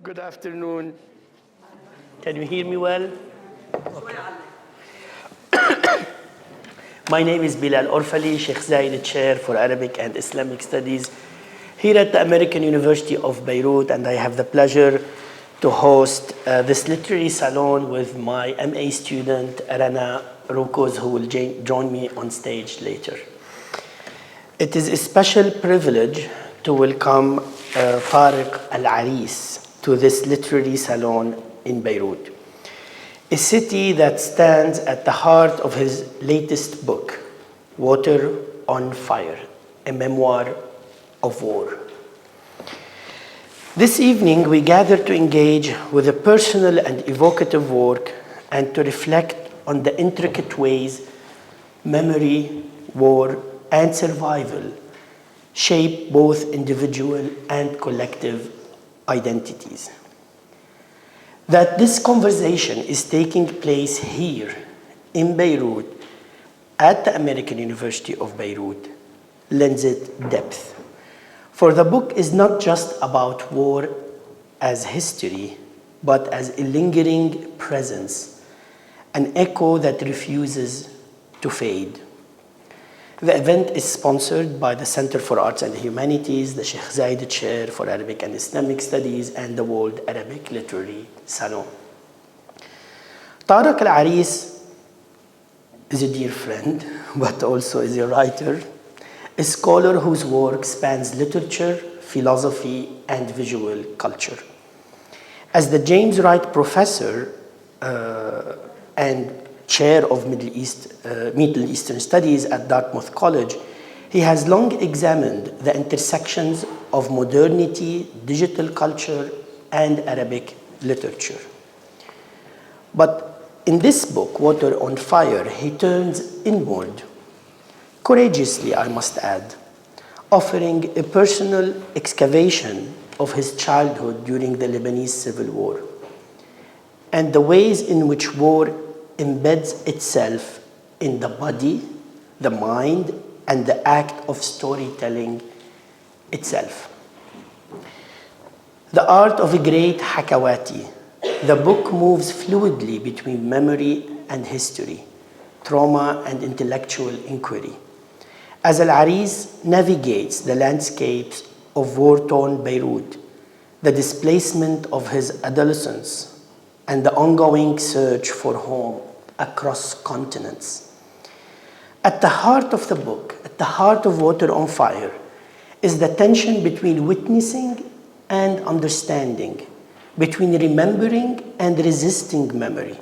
Good afternoon. Can you hear me well? My name is Bilal Orfali, Sheikh Zayed Chair for Arabic and Islamic Studies here at the American University of Beirut, and I have the pleasure to host this literary salon with my MA student, Rana Rukos, who will join me on stage later. It is a special privilege to welcome Tarek Al-ARISS to this literary salon in Beirut, a city that stands at the heart of his latest book, Water on Fire, a memoir of war. This evening, we gather to engage with a personal and evocative work and to reflect on the intricate ways memory, war, and survival shape both individual and collective identities. That this conversation is taking place here in Beirut at the American University of Beirut lends it depth. For the book is not just about war as history, but as a lingering presence, an echo that refuses to fade. The event is sponsored by the Center for Arts and Humanities, the Sheikh Zayed Chair for Arabic and Islamic Studies, and the World Arabic Literary Salon. Tarek Al-ARISS is a dear friend, but also is a writer, a scholar whose work spans literature, philosophy, and visual culture. As the James Wright Professor and Chair of Middle Eastern Studies at Dartmouth College, he has long examined the intersections of modernity, digital culture, and Arabic literature. But in this book, Water on Fire, he turns inward, courageously, I must add, offering a personal excavation of his childhood during the Lebanese Civil War and the ways in which war embeds itself in the body, the mind, and the act of storytelling itself. The art of a great hakawati, the book moves fluidly between memory and history, trauma and intellectual inquiry, as Al-ARISS navigates the landscapes of war-torn Beirut, the displacement of his adolescence, and the ongoing search for home across continents. At the heart of the book, at the heart of Water on Fire, is the tension between witnessing and understanding, between remembering and resisting memory,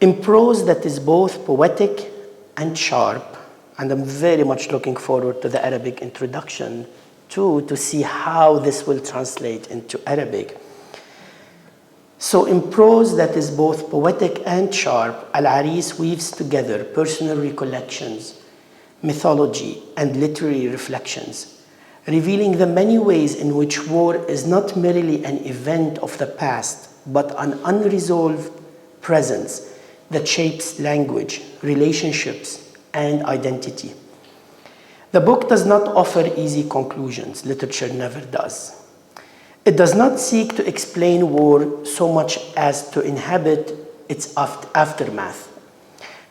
in prose that is both poetic and sharp. And I'm very much looking forward to the Arabic introduction too, to see how this will translate into Arabic. So in prose that is both poetic and sharp, Al-ARISS weaves together personal recollections, mythology, and literary reflections, revealing the many ways in which war is not merely an event of the past, but an unresolved presence that shapes language, relationships, and identity. The book does not offer easy conclusions. Literature never does. It does not seek to explain war so much as to inhabit its aftermath,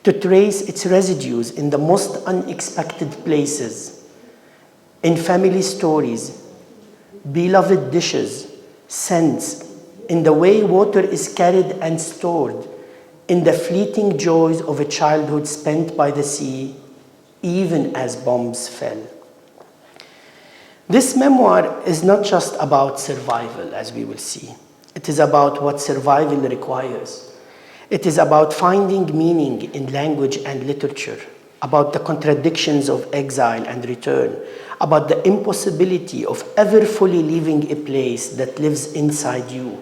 to trace its residues in the most unexpected places, in family stories, beloved dishes, scents, in the way water is carried and stored, in the fleeting joys of a childhood spent by the sea, even as bombs fell. This memoir is not just about survival, as we will see. It is about what survival requires. It is about finding meaning in language and literature, about the contradictions of exile and return, about the impossibility of ever fully leaving a place that lives inside you.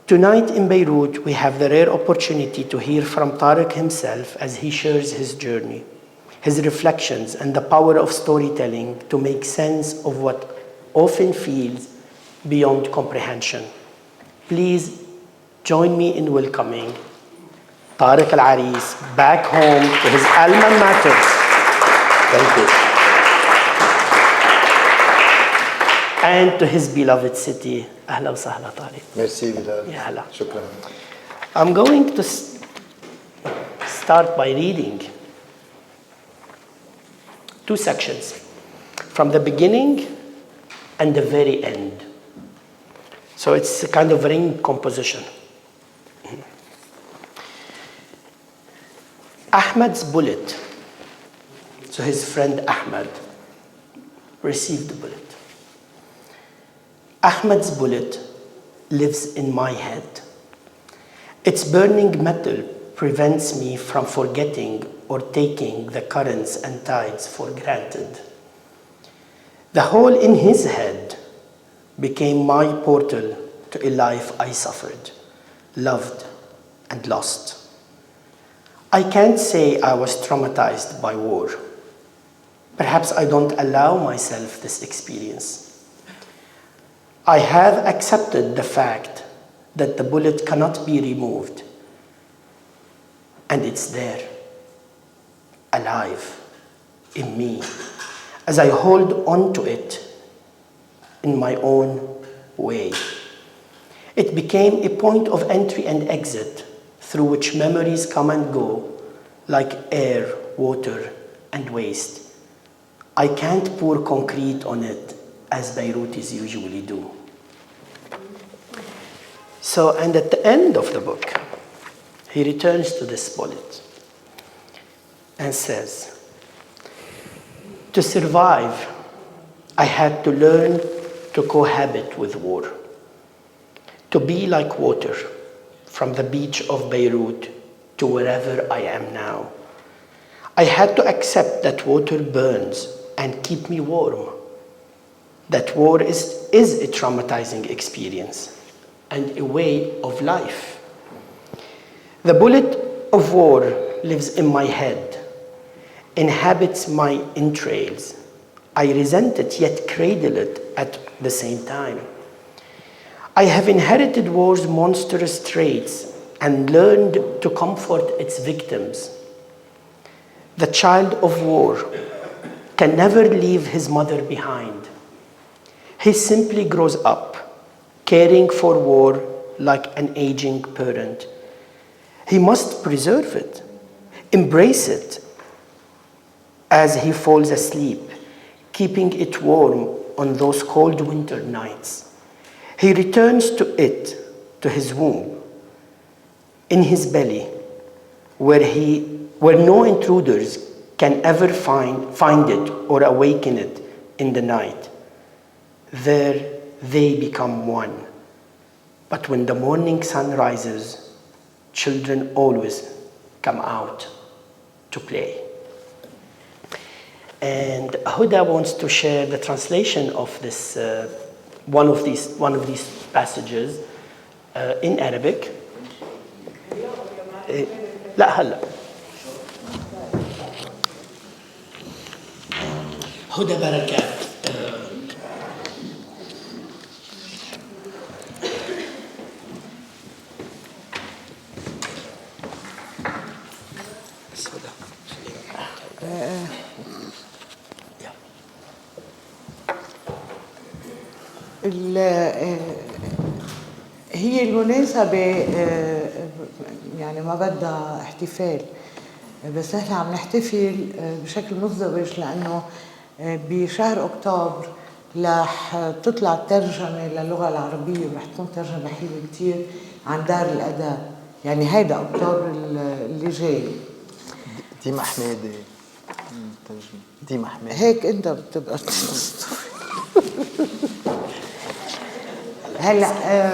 Tonight in Beirut, we have the rare opportunity to hear from Tarek himself as he shares his journey, his reflections, and the power of storytelling to make sense of what often feels beyond comprehension. Please join me in welcoming Tarek Al-ARISS back home to his alma mater. Thank you. and to his beloved city. أهلا وسهلا طارق. Merci Bilal. يا هلا. شكرا. I'm going to start by reading two sections from the beginning and the very end. So it's a kind of ring composition. Ahmad's bullet. So his friend Ahmad received the bullet. Ahmad's bullet lives in my head. Its burning metal prevents me from forgetting or taking the currents and tides for granted. The hole in his head became my portal to a life I suffered, loved, and lost. I can't say I was traumatized by war. Perhaps I don't allow myself this experience. I have accepted the fact that the bullet cannot be removed, and it's there, alive, in me, as I hold on to it in my own way. It became a point of entry and exit through which memories come and go like air, water, and waste. I can't pour concrete on it as Beirutis usually do. So, and at the end of the book, he returns to this bullet and says, to survive, I had to learn to cohabit with war, to be like water from the beach of Beirut to wherever I am now. I had to accept that water burns and keep me warm, that war is a traumatizing experience and a way of life. The bullet of war lives in my head, inhabits my entrails. I resent it, yet cradle it at the same time. I have inherited war's monstrous traits and learned to comfort its victims. The child of war can never leave his mother behind. He simply grows up, caring for war like an aging parent. He must preserve it, embrace it as he falls asleep, keeping it warm on those cold winter nights. He returns to it, to his womb, in his belly, where no intruders can ever find it or awaken it in the night. There they become one. But when the morning sun rises, children always come out to play. And Huda wants to share the translation of this one of these passages in Arabic. لا هلا. هدى بركات. هي المناسبة يعني ما بدها احتفال، بس احنا عم نحتفل بشكل مزدوج لأنه بشهر أكتوبر رح تطلع ترجمة للغة العربية ورح تكون ترجمة حلوة كتير عن دار الأداء، يعني هيدا أكتوبر اللي جاي. دي محمادة دي محمادة هيك أنت بتبقى هلا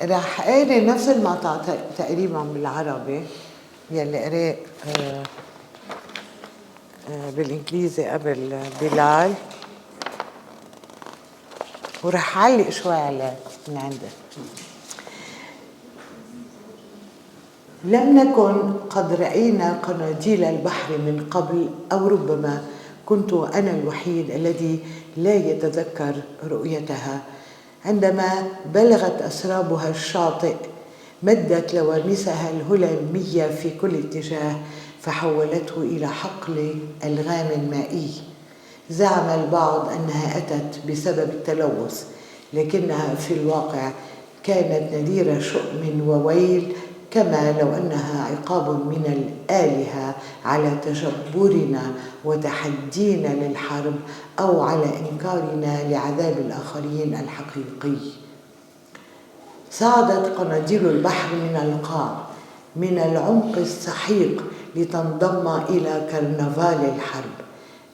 رح قاري نفس المقطع تقريبا بالعربي يلي قرأ بالإنجليزي قبل بلال، ورح علق شوي عليه من عندي. لم نكن قد رأينا قناديل البحر من قبل، أو ربما كنت أنا الوحيد الذي لا يتذكر رؤيتها. عندما بلغت أسرابها الشاطئ مدت لوامسها الهلامية في كل اتجاه فحولته إلى حقل ألغام مائي. زعم البعض أنها أتت بسبب التلوث، لكنها في الواقع كانت نذير شؤم وويل، كما لو أنها عقاب من الآلهة على تجبرنا وتحدينا للحرب أو على إنكارنا لعذاب الآخرين الحقيقي. صعدت قناديل البحر من القاع، من العمق السحيق، لتنضم إلى كرنفال الحرب.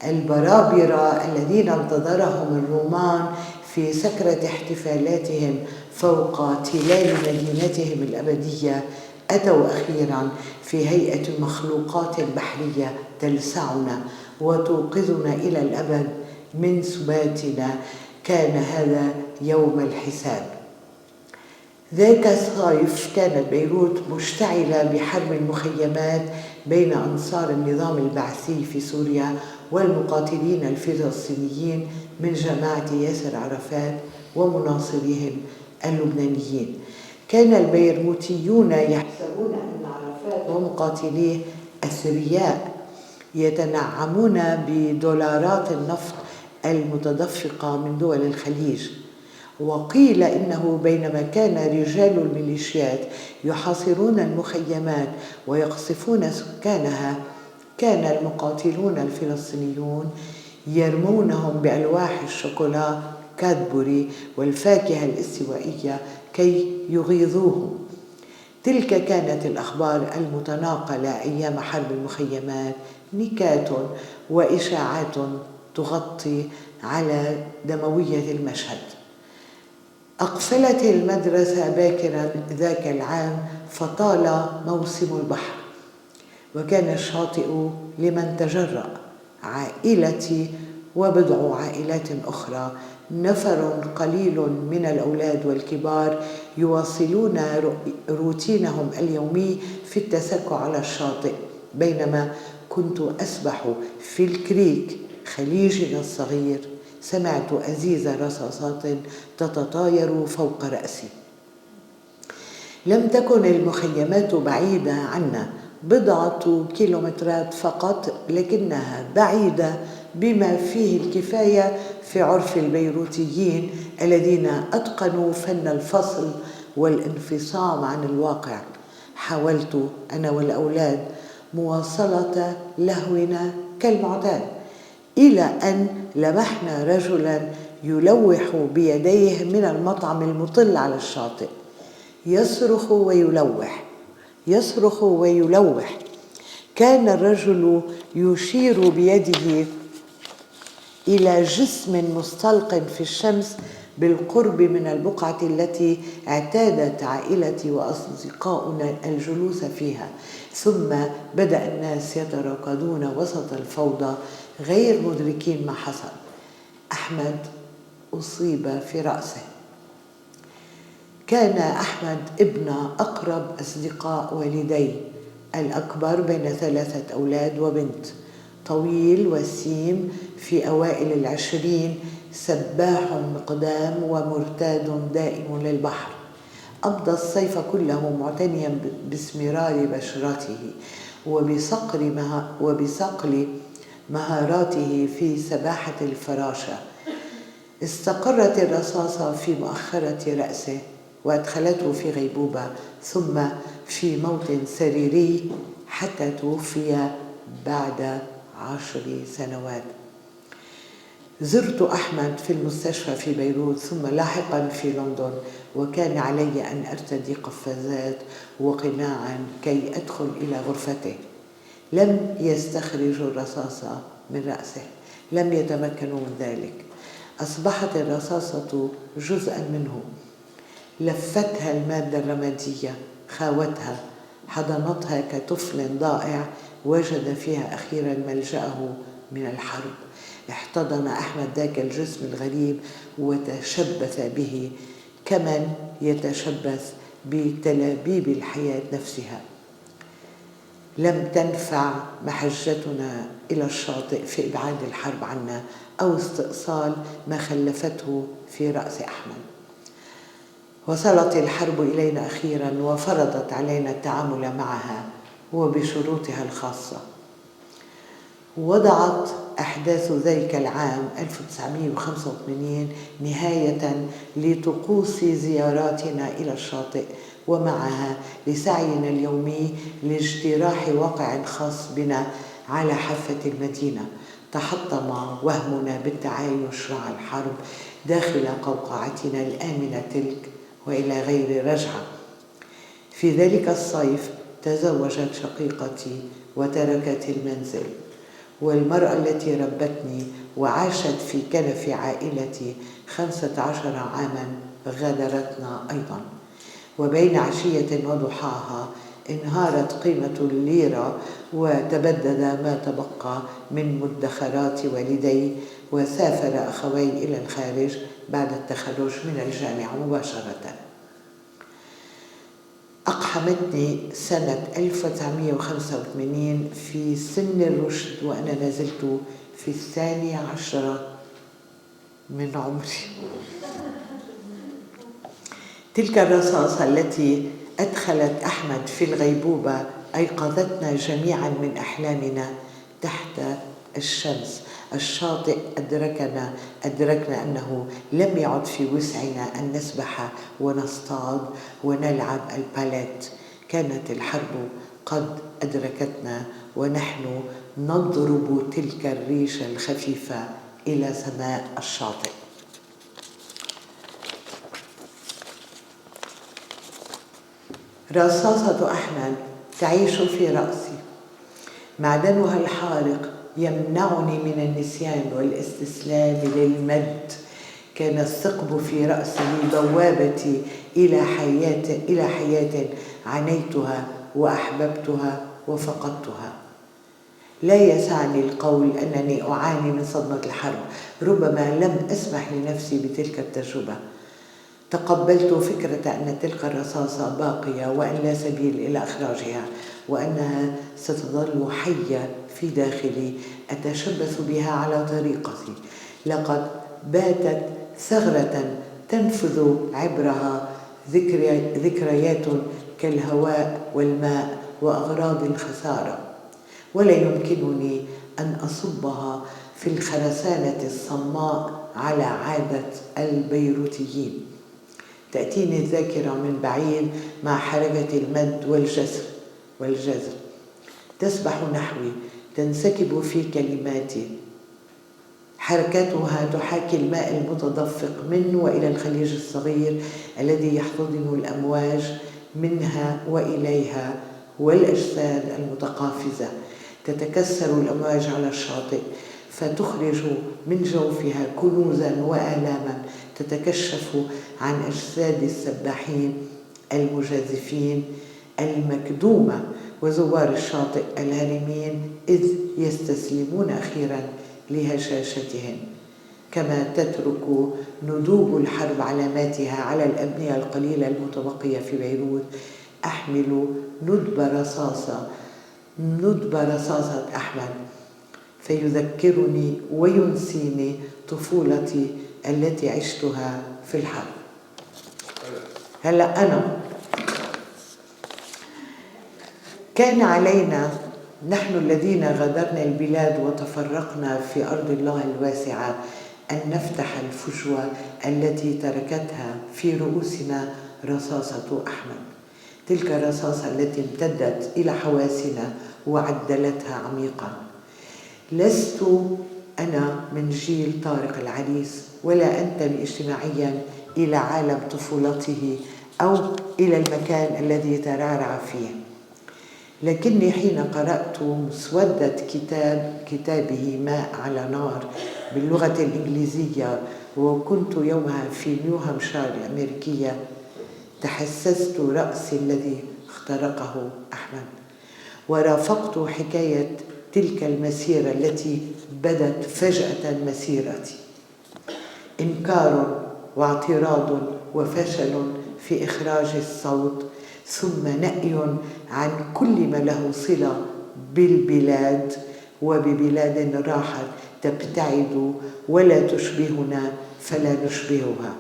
البرابرة الذين انتظرهم الرومان في سكرة احتفالاتهم فوق تلال مدينتهم الأبدية أتوا أخيراً في هيئة مخلوقات بحرية تلسعنا وتوقظنا إلى الأبد من سباتنا. كان هذا يوم الحساب. ذاك الصيف كانت بيروت مشتعلة بحرب المخيمات بين أنصار النظام البعثي في سوريا والمقاتلين الفلسطينيين من جماعة ياسر عرفات ومناصريهم اللبنانيين. كان البيروتيون يحسبون أن عرفات ومقاتليه أثرياء يتنعمون بدولارات النفط المتدفقة من دول الخليج، وقيل إنه بينما كان رجال الميليشيات يحاصرون المخيمات ويقصفون سكانها، كان المقاتلون الفلسطينيون يرمونهم بألواح الشوكولا كادبوري والفاكهة الاستوائية كي يغيظوهم. تلك كانت الأخبار المتناقلة أيام حرب المخيمات، نكات وإشاعات تغطي على دموية المشهد. أقفلت المدرسة باكرا ذاك العام فطال موسم البحر، وكان الشاطئ لمن تجرأ، عائلتي وبضع عائلات أخرى، نفر قليل من الأولاد والكبار يواصلون روتينهم اليومي في التسكع على الشاطئ، بينما كنت أسبح في الكريك خليجنا الصغير سمعت أزيز رصاصات تتطاير فوق رأسي. لم تكن المخيمات بعيدة عنا، بضعة كيلومترات فقط، لكنها بعيدة بما فيه الكفاية في عرف البيروتيين الذين أتقنوا فن الفصل والانفصام عن الواقع. حاولت أنا والأولاد مواصلة لهونا كالمعتاد، إلى أن لمحنا رجلا يلوح بيديه من المطعم المطل على الشاطئ، يصرخ ويلوح، يصرخ ويلوح. كان الرجل يشير بيده إلى جسم مستلق في الشمس بالقرب من البقعة التي اعتادت عائلتي وأصدقاؤنا الجلوس فيها. ثم بدأ الناس يتراكضون وسط الفوضى غير مدركين ما حصل. أحمد أصيب في رأسه. كان أحمد ابن أقرب أصدقاء والدي، الأكبر بين 3 أولاد وبنت، طويل وسيم في أوائل 20، سباح مقدام ومرتاد دائم للبحر. أمضى الصيف كله معتنيا باسمرار بشرته وبصقل مهاراته في سباحة الفراشة. استقرت الرصاصة في مؤخرة رأسه وأدخلته في غيبوبة، ثم في موت سريري حتى توفي بعد 10 سنوات. زرت أحمد في المستشفى في بيروت ثم لاحقا في لندن، وكان علي أن أرتدي قفازات وقناعا كي أدخل إلى غرفته. لم يستخرجوا الرصاصة من رأسه، لم يتمكنوا من ذلك. أصبحت الرصاصة جزءا منه، لفتها المادة الرمادية، خاوتها، حضنتها كطفل ضائع وجد فيها أخيرا ملجأه من الحرب. احتضن أحمد ذاك الجسم الغريب وتشبث به كمن يتشبث بتلابيب الحياة نفسها. لم تنفع محجتنا إلى الشاطئ في إبعاد الحرب عنا أو استئصال ما خلفته في رأس أحمد. وصلت الحرب إلينا أخيرا وفرضت علينا التعامل معها وبشروطها الخاصة. وضعت أحداث ذلك العام 1985 نهاية لطقوس زياراتنا إلى الشاطئ، ومعها لسعينا اليومي لاجتراح واقع خاص بنا على حافة المدينة. تحطم وهمنا بالتعايش مع الحرب داخل قوقعتنا الآمنة تلك وإلى غير رجعة. في ذلك الصيف تزوجت شقيقتي وتركت المنزل، والمرأة التي ربتني وعاشت في كنف عائلتي 15 عاما غادرتنا أيضا. وبين عشية وضحاها انهارت قيمة الليرة وتبدد ما تبقى من مدخرات والدي، وسافر أخوي إلى الخارج بعد التخرج من الجامعة مباشرة. أقحمتني سنة 1985 في سن الرشد وأنا نزلت في 12 من عمري. تلك الرصاصة التي أدخلت أحمد في الغيبوبة أيقظتنا جميعا من أحلامنا تحت الشمس. الشاطئ أدركنا أنه لم يعد في وسعنا أن نسبح ونصطاد ونلعب الباليت. كانت الحرب قد أدركتنا ونحن نضرب تلك الريشة الخفيفة إلى سماء الشاطئ. رصاصة أحمد تعيش في رأسي. معدنها الحارق يمنعني من النسيان والاستسلام للمد. كان الثقب في رأسه بوابتي إلى حياة عانيتها وأحببتها وفقدتها. لا يسعني القول أنني أعاني من صدمة الحرب، ربما لم أسمح لنفسي بتلك التجربة. تقبلت فكرة أن تلك الرصاصة باقية وأن لا سبيل إلى إخراجها، وأنها ستظل حية في داخلي أتشبث بها على طريقتي. لقد باتت ثغرة تنفذ عبرها ذكريات كالهواء والماء وأغراض الخسارة، ولا يمكنني أن أصبها في الخرسانة الصماء على عادة البيروتيين. تأتيني الذاكرة من بعيد مع حركة المد والجزر تسبح نحوي، تنسكب في كلماتي. حركتها تحاكي الماء المتدفق من وإلى الخليج الصغير الذي يحتضن الأمواج منها وإليها والأجساد المتقافزة. تتكسر الأمواج على الشاطئ فتخرج من جوفها كنوزا وآلاما تتكشف عن أجساد السباحين المجازفين المكدومة وزوار الشاطئ الهارمين، إذ يستسلمون أخيرا لهشاشتهم. كما تترك ندوب الحرب علاماتها على الأبنية القليلة المتبقية في بيروت، أحمل ندب رصاصة أحمد فيذكرني وينسيني طفولتي التي عشتها في الحرب. هلأ أنا كان علينا نحن الذين غادرنا البلاد وتفرقنا في أرض الله الواسعة أن نفتح الفجوة التي تركتها في رؤوسنا رصاصة أحمد. تلك الرصاصة التي امتدت إلى حواسنا وعدلتها عميقا. لست أنا من جيل طارق العريس، ولا أنتمي اجتماعيا إلى عالم طفولته أو إلى المكان الذي ترعرع فيه، لكني حين قرأت مسودة كتابه ماء على نار باللغة الإنجليزية، وكنت يومها في نيو هامشاير الأمريكية، تحسست رأسي الذي اخترقه أحمد، ورافقت حكاية تلك المسيرة التي بدت فجأة مسيرتي. إنكار واعتراض وفشل في إخراج الصوت، ثم نأي عن كل ما له صلة بالبلاد وببلاد راحت تبتعد ولا تشبهنا فلا نشبهها.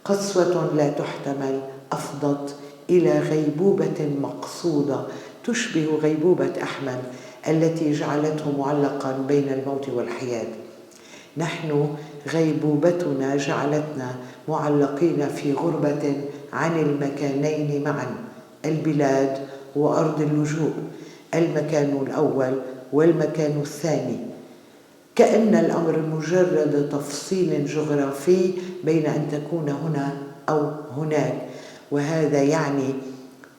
قسوة لا تحتمل أفضت إلى غيبوبة مقصودة تشبه غيبوبة أحمد التي جعلته معلقا بين الموت والحياة. نحن غيبوبتنا جعلتنا معلقين في غربة عن المكانين معا، البلاد وأرض اللجوء، المكان الأول والمكان الثاني، كأن الأمر مجرد تفصيل جغرافي بين أن تكون هنا أو هناك، وهذا يعني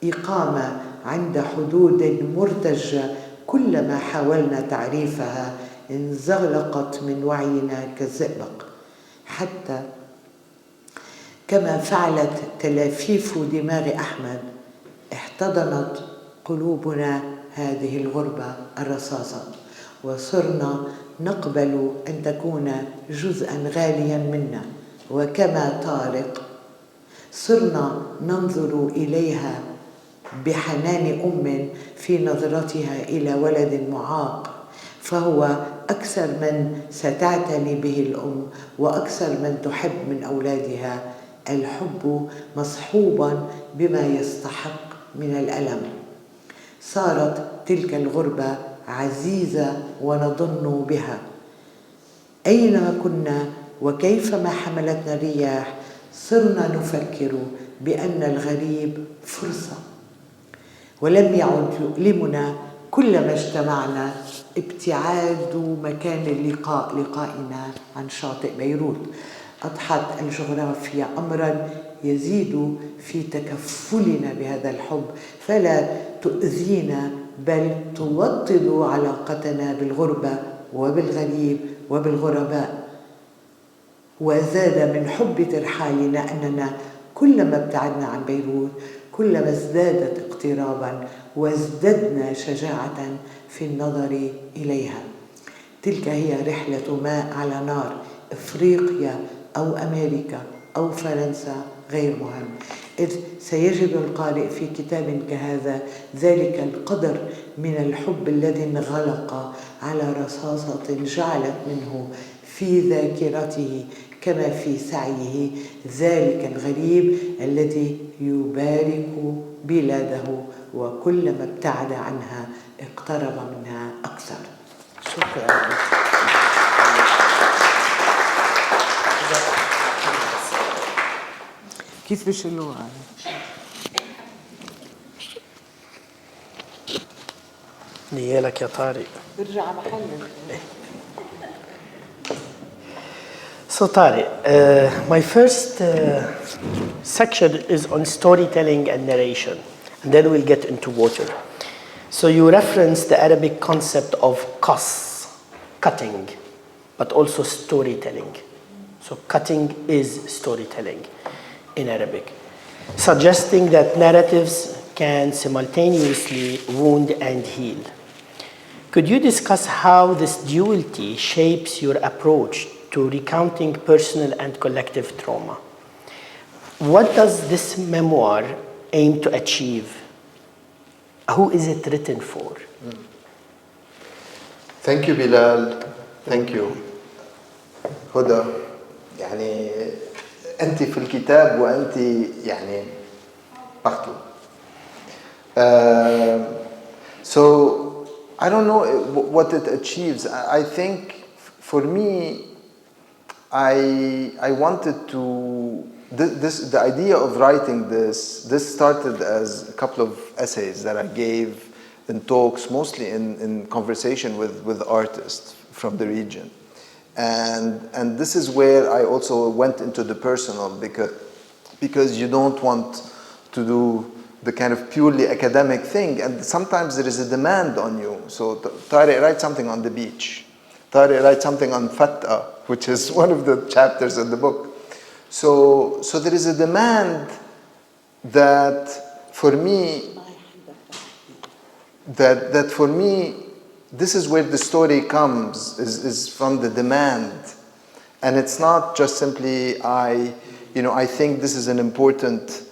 إقامة عند حدود مرتجة كلما حاولنا تعريفها انزغلقت من وعينا كالزئبق، حتى كما فعلت تلافيف دماغ أحمد احتضنت قلوبنا هذه الغربة الرصاصة، وصرنا نقبل أن تكون جزءا غاليا منا، وكما طارق صرنا ننظر إليها بحنان أم في نظرتها إلى ولد معاق، فهو أكثر من ستعتني به الأم وأكثر من تحب من أولادها، الحب مصحوبا بما يستحق من الألم. صارت تلك الغربة عزيزة ونضن بها، أينما كنا وكيفما حملتنا الرياح صرنا نفكر بأن الغريب فرصة، ولم يعد يؤلمنا كلما اجتمعنا ابتعاد مكان لقائنا عن شاطئ بيروت. أضحت الجغرافيا أمرا يزيد في تكفلنا بهذا الحب، فلا تؤذينا بل توطد علاقتنا بالغربة وبالغريب وبالغرباء. وزاد من حب ترحالنا أننا كلما ابتعدنا عن بيروت كلما ازدادت اقترابا وازددنا شجاعة في النظر إليها. تلك هي رحلة ماء على نار، إفريقيا أو أمريكا أو فرنسا غير مهم، إذ سيجد القارئ في كتاب كهذا ذلك القدر من الحب الذي انغلق على رصاصة جعلت منه في ذاكرته كما في سعيه ذلك الغريب الذي يبارك بلاده، وكلما ابتعد عنها اقترب منها أكثر. شكرا. كيف بشيلوها؟ نيالك يا طارق. برجع محل. So Tarek, my first section is on storytelling and narration, and then we'll get into water. So you reference the Arabic concept of qas, cutting, but also storytelling. So cutting is storytelling in Arabic, suggesting that narratives can simultaneously wound and heal. Could you discuss how this duality shapes your approach to recounting personal and collective trauma? What does this memoir aim to achieve? Who is it written for? Thank you Bilal. Thank you. هدى، يعني أنت في الكتاب وأنت يعني partout. So I don't know what it achieves. I think for me, I wanted to, the idea of writing this started as a couple of essays that I gave in talks, mostly in conversation with artists from the region. And this is where I also went into the personal, because you don't want to do the kind of purely academic thing, and sometimes there is a demand on you. So Tarek, write something on the beach. Tarek, write something on Fatah, which is one of the chapters in the book. So there is a demand that for me, this is where the story comes, is from the demand. And it's not just simply, I think this is an important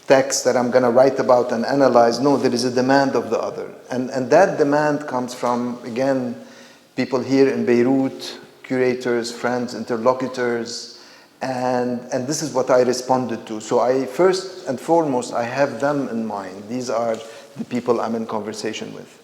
text that I'm going to write about and analyze. No, there is a demand of the other. And that demand comes from, again, people here in Beirut, curators, friends, interlocutors, and this is what I responded to. So I, first and foremost, I have them in mind. These are the people I'm in conversation with.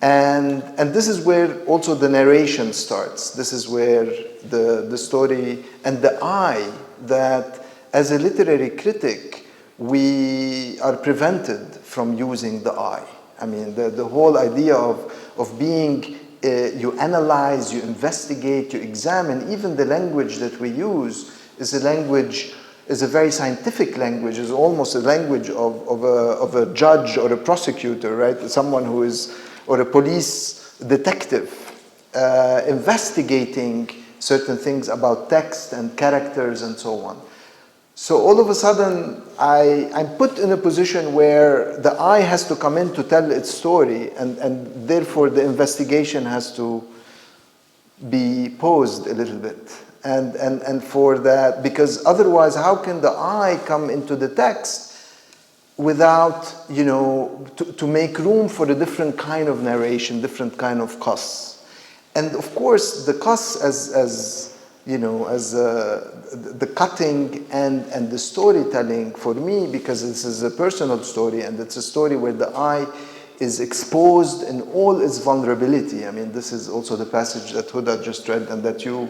And this is where also the narration starts. This is where the story and the I, that as a literary critic, we are prevented from using the I. I mean, the whole idea of being, you analyze, you investigate, you examine. Even the language that we use is a language, is a very scientific language, is almost a language of a judge or a prosecutor, right? Someone who is, or a police detective, investigating certain things about text and characters and so on. So all of a sudden, I'm put in a position where the I has to come in to tell its story, and therefore the investigation has to be paused a little bit. And for that, because otherwise, how can the I come into the text without, you know, to make room for a different kind of narration, different kind of qas? And of course, the qas as you know, as the cutting and the storytelling for me, because this is a personal story and it's a story where the I is exposed in all its vulnerability. I mean, this is also the passage that Huda just read and that you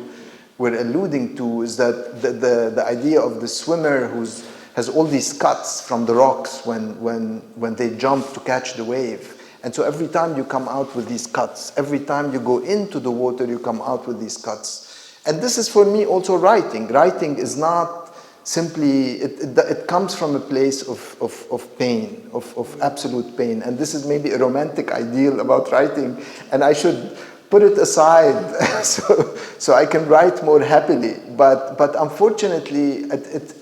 were alluding to, is that the idea of the swimmer who's has all these cuts from the rocks when they jump to catch the wave. And so every time you come out with these cuts, every time you go into the water, you come out with these cuts. And this is for me also writing. Writing is not simply, it comes from a place of pain, of absolute pain. And this is maybe a romantic ideal about writing, and I should put it aside so I can write more happily. But unfortunately,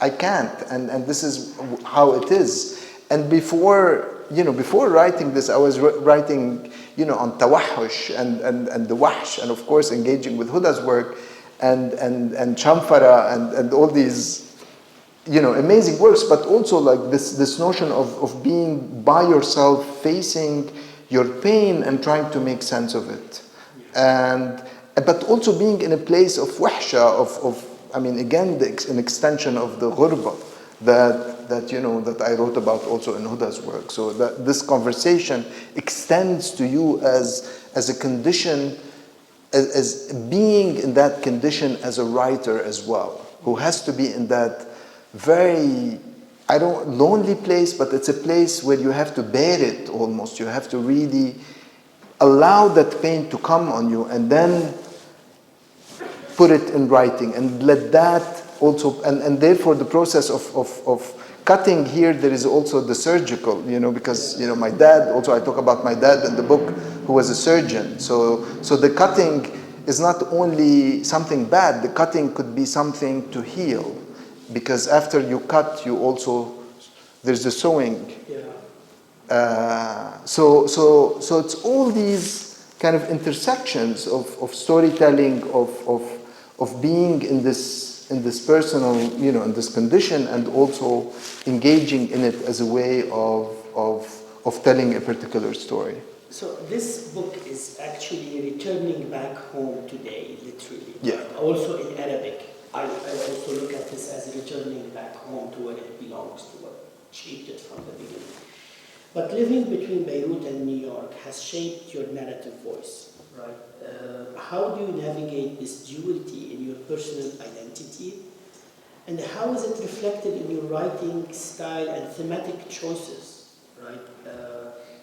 I can't, and this is how it is. And before writing this, I was writing, on tawahhush and the wahsh, and of course engaging with Huda's work, and Chamfara and all these, amazing works, but also like this notion of being by yourself, facing your pain and trying to make sense of it. But also being in a place of wahsha, again, an extension of the ghurba that I wrote about also in Huda's work. So that this conversation extends to you as a condition, as being in that condition as a writer as well, who has to be in that very, lonely place, but it's a place where you have to bear it almost. You have to really allow that pain to come on you and then put it in writing and let that also, and therefore the process of cutting here, there is also the surgical, because, my dad, also I talk about my dad in the book, who was a surgeon. So the cutting is not only something bad, the cutting could be something to heal. Because after you cut, there's the sewing. Yeah. So it's all these kind of intersections of storytelling, of being in this personal, in this condition, and also engaging in it as a way of telling a particular story. So this book is actually returning back home today, literally. Yeah. Right? Also in Arabic. I also look at this as returning back home to where it belongs, to what shaped it from the beginning. But living between Beirut and New York has shaped your narrative voice, right? How do you navigate this duality in your personal identity? And how is it reflected in your writing style and thematic choices, right?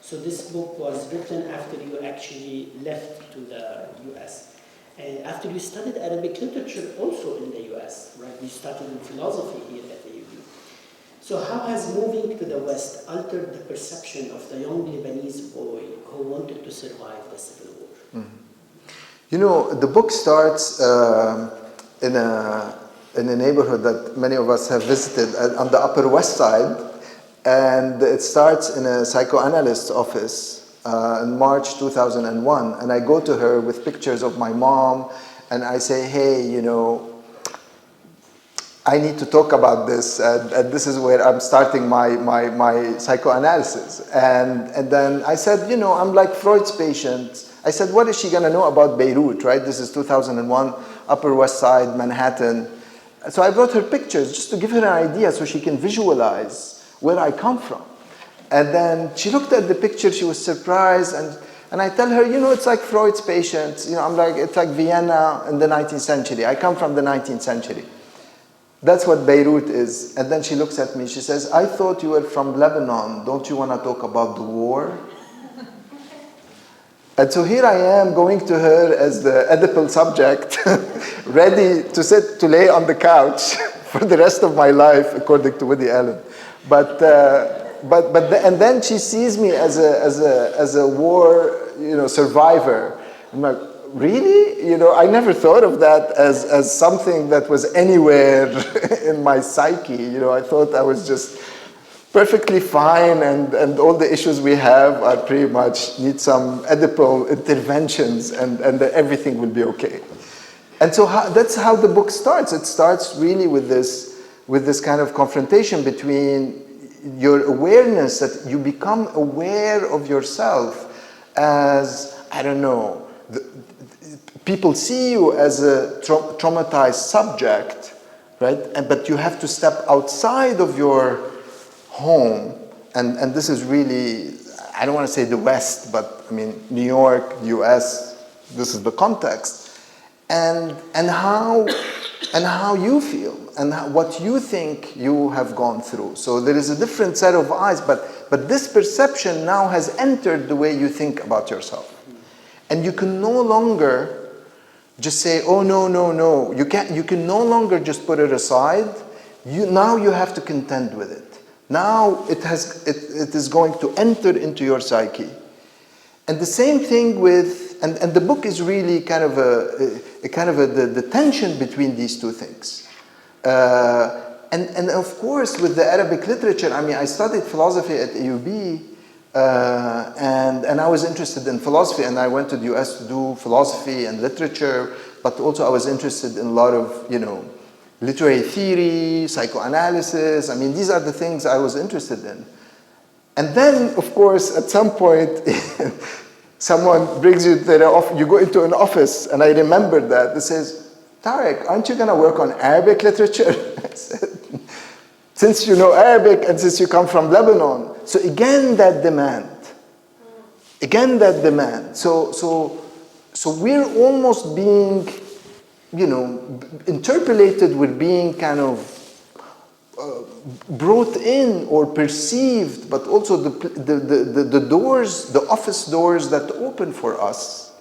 So this book was written after you actually left to the US. And after you studied Arabic literature also in the US, right? You started in philosophy here at the AUD. So how has moving to the West altered the perception of the young Lebanese boy who wanted to survive the Civil War? Mm-hmm. The book starts in a neighborhood that many of us have visited on the Upper West Side, and it starts in a psychoanalyst's office in March 2001, and I go to her with pictures of my mom, and I say, hey, I need to talk about this, and this is where I'm starting my psychoanalysis. And then I said, I'm like Freud's patient. I said, what is she going to know about Beirut, right? This is 2001, Upper West Side, Manhattan. So I brought her pictures just to give her an idea so she can visualize where I come from. And then she looked at the picture, she was surprised, and And I tell her, you know, it's like Freud's patients. You know, I'm like, it's like Vienna in the 19th century. I come from the 19th century. That's what Beirut is. And then she looks at me, she says, I thought you were from Lebanon. Don't you want to talk about the war? And so here I am going to her as the Oedipal subject, ready to lay on the couch for the rest of my life, according to Woody Allen. And then she sees me as a war, you know, survivor. I'm like, really? You know, I never thought of that as something that was anywhere in my psyche. You know, I thought I was just perfectly fine, and all the issues we have are pretty much need some Oedipal interventions, and everything will be okay. And so that's how the book starts. It starts really with this kind of confrontation between your awareness, that you become aware of yourself as, I don't know, people see you as a traumatized subject, right? But you have to step outside of your home, and this is really, I don't want to say the West, but I mean New York, US, this is the context, and how you feel and what you think you have gone through. So there is a different set of eyes, but this perception now has entered the way you think about yourself, and you can no longer just say, oh no, no, no. You can no longer just put it aside. Now you have to contend with it. Now it is going to enter into your psyche. And the same thing with, and the book is really kind of the tension between these two things. And of course with the Arabic literature, I mean, I studied philosophy at AUB, and I was interested in philosophy, and I went to the US to do philosophy and literature, but also I was interested in a lot of, you know, literary theory, psychoanalysis. I mean, these are the things I was interested in. And then, of course, at some point, someone brings you to their office, you go into an office, and I remember that. It says, Tarek, aren't you going to work on Arabic literature? I said, since you know Arabic and since you come from Lebanon. So again, that demand. Again, that demand. So we're almost being, you know, interpolated with being kind of brought in or perceived, but also the doors, the office doors that open for us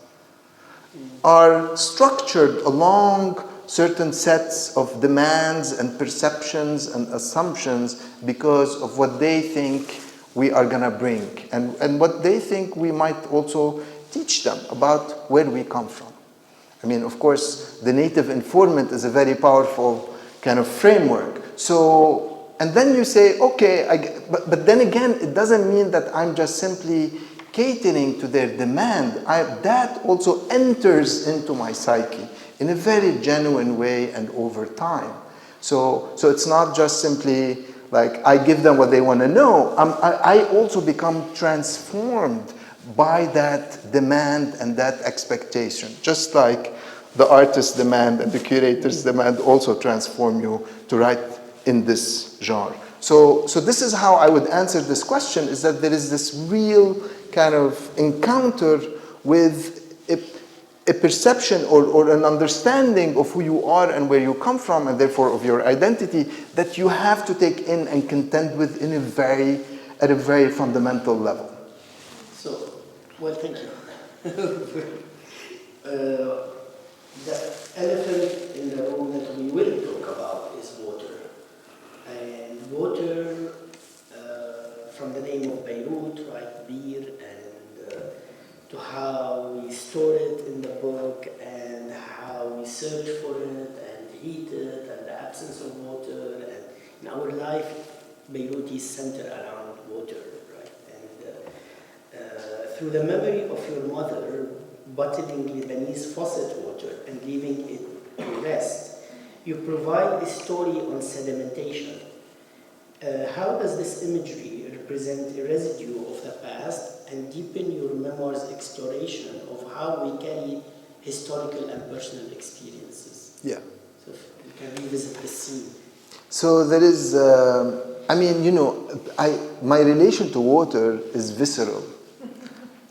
are structured along certain sets of demands and perceptions and assumptions because of what they think we are going to bring, and what they think we might also teach them about where we come from. I mean, of course, the native informant is a very powerful kind of framework. So, and then you say, okay, but then again, it doesn't mean that I'm just simply catering to their demand. That also enters into my psyche in a very genuine way and over time. So it's not just simply like I give them what they want to know. I also become transformed by that demand and that expectation. Just like the artist's demand and the curator's demand also transform you to write in this genre. So this is how I would answer this question, is that there is this real kind of encounter with a perception or an understanding of who you are and where you come from, and therefore of your identity, that you have to take in and contend with at a very fundamental level. So, well, thank you. The elephant in the room that we will talk about is water. And water, from the name of Beirut, right, beer, and to how we store it in the book, and how we search for it, and heat it, and the absence of water, and in our life, Beirut is centered around water, right? And through the memory of your mother, bottling Lebanese faucet water and leaving it to rest, you provide a story on sedimentation. How does this imagery represent a residue of the past and deepen your memoir's exploration of how we carry historical and personal experiences? Yeah. So if you can revisit the scene. So there is, I mean, you know, my relation to water is visceral.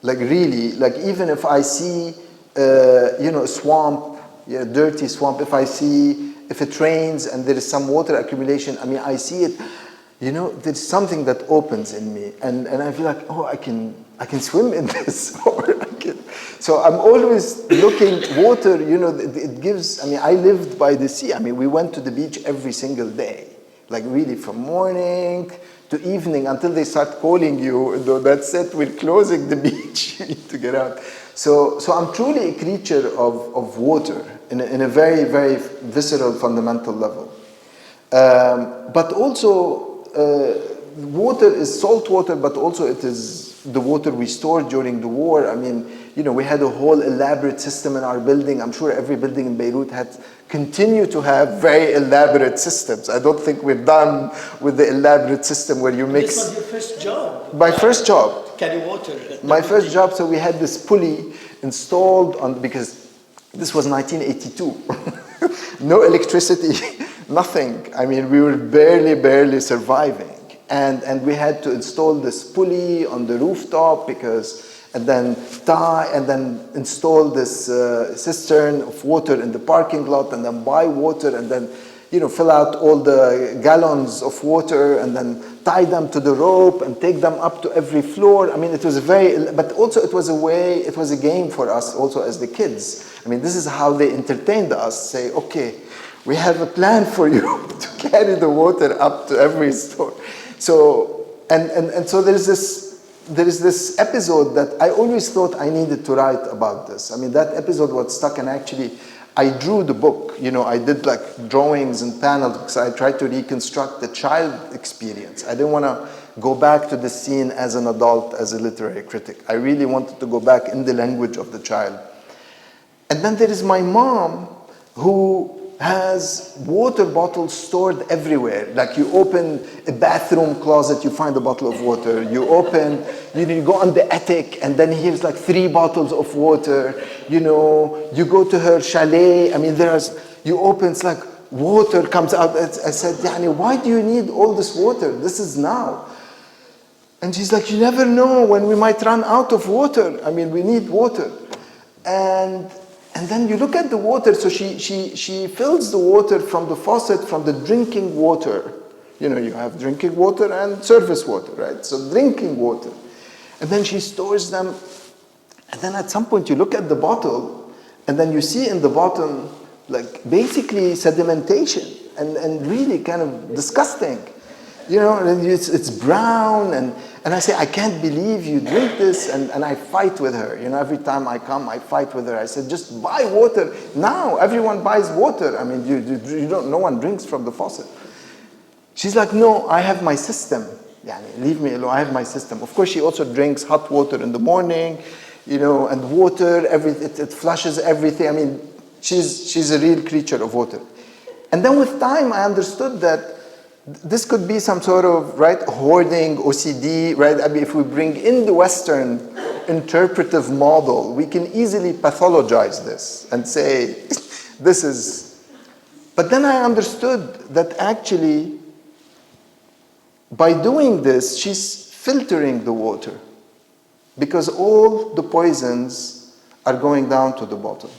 Like really, like even if I see, a swamp, dirty swamp, if it rains and there is some water accumulation, I mean, I see it, there's something that opens in me, and I feel like, oh, I can swim in this, or I can. So I'm always looking, water, it gives, I mean, I lived by the sea. I mean, we went to the beach every single day, like really from morning to evening until they start calling you, though that's it, we're closing the beach, you need to get out. So I'm truly a creature of water in a very, very visceral, fundamental level. But also, water is salt water, but also it is the water we stored during the war. I mean, we had a whole elaborate system in our building. I'm sure every building in Beirut continue to have very elaborate systems. I don't think we're done with the elaborate system where you mix. This was your first job? My first job. Carry water? My first job, so we had this pulley installed because this was 1982. No electricity, nothing. I mean, we were barely surviving. And we had to install this pulley on the rooftop and then install this cistern of water in the parking lot, and then buy water, and then fill out all the gallons of water, and then tie them to the rope and take them up to every floor. I mean, it was but also it was a game for us also as the kids. I mean, this is how they entertained us, say, okay, we have a plan for you to carry the water up to every store. So, and so there is this episode that I always thought I needed to write about this. I mean, that episode was stuck, and actually I drew the book. I did like drawings and panels because I tried to reconstruct the child experience. I didn't want to go back to the scene as an adult, as a literary critic. I really wanted to go back in the language of the child. And then there is my mom, who has water bottles stored everywhere. Like you open a bathroom closet, you find a bottle of water. You go on the attic, and then here's like 3 bottles of water. You go to her chalet. I mean, you open, it's like water comes out. I said, Yani, why do you need all this water? This is now. And she's like, you never know when we might run out of water. I mean, we need water. And then you look at the water, so she fills the water from the faucet, from the drinking water. You have drinking water and surface water, right? So drinking water. And then she stores them. And then at some point you look at the bottle, and then you see in the bottom, like basically sedimentation and really kind of disgusting. And it's brown, and I say, I can't believe you drink this, and I fight with her. Every time I come, I fight with her. I said, just buy water. Now everyone buys water. I mean, no one drinks from the faucet. She's like, no, I have my system. Leave me alone, I have my system. Of course, she also drinks hot water in the morning, and water, it flushes everything. I mean, she's a real creature of water. And then with time, I understood that this could be some sort of, hoarding, OCD, right? I mean, if we bring in the Western interpretive model, we can easily pathologize this and say, this is... But then I understood that actually, by doing this, she's filtering the water, because all the poisons are going down to the bottom.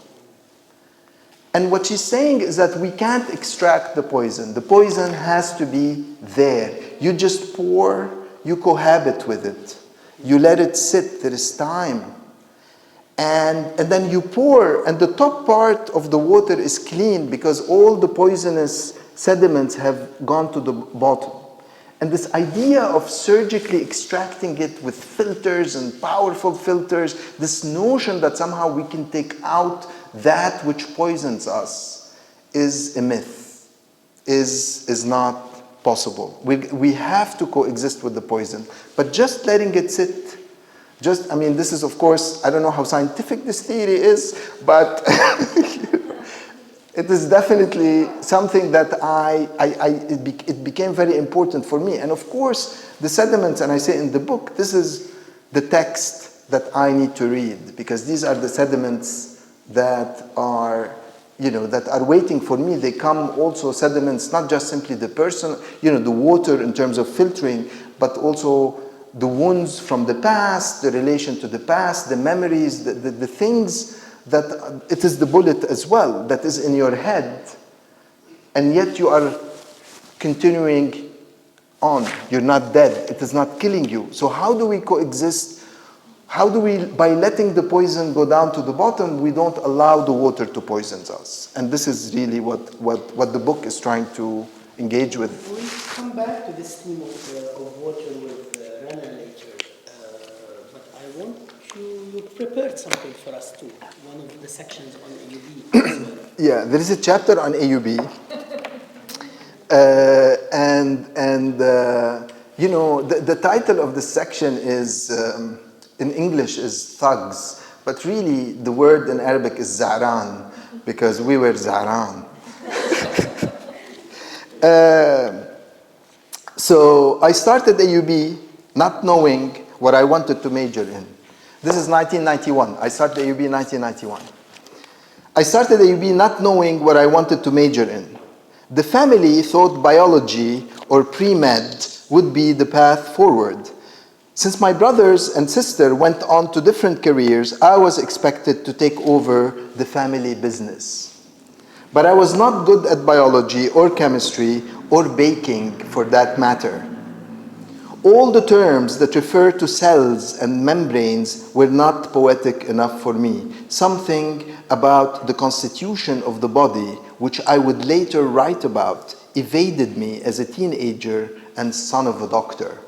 And what she's saying is that we can't extract the poison. The poison has to be there. You just pour, you cohabit with it. You let it sit, there is time. And then you pour, and the top part of the water is clean because all the poisonous sediments have gone to the bottom. And this idea of surgically extracting it with filters and powerful filters, this notion that somehow we can take out that which poisons us, is a myth, is not possible. We have to coexist with the poison, but just letting it sit, this is, of course, I don't know how scientific this theory is, but it is definitely something that it became very important for me. And of course, the sediments, and I say in the book, this is the text that I need to read, because these are the sediments that are waiting for me. They come also sediments, not just simply the person, the water in terms of filtering, but also the wounds from the past, the relation to the past, the memories, the things that it is the bullet as well that is in your head, and yet you are continuing on. You're not dead. It is not killing you. So how do we coexist? How do we, by letting the poison go down to the bottom, we don't allow the water to poison us? And this is really what the book is trying to engage with. We'll come back to this theme of water with Rana later. But I want you prepared something for us too. One of the sections on AUB as well. Yeah, there is a chapter on AUB. You know, the title of the section is, in English, is thugs. But really, the word in Arabic is za'ran, because we were za'ran. So I started AUB not knowing what I wanted to major in. This is 1991. I started AUB in 1991. I started AUB not knowing what I wanted to major in. The family thought biology or pre-med would be the path forward. Since my brothers and sister went on to different careers, I was expected to take over the family business. But I was not good at biology or chemistry or baking for that matter. All the terms that refer to cells and membranes were not poetic enough for me. Something about the constitution of the body, which I would later write about, evaded me as a teenager and son of a doctor.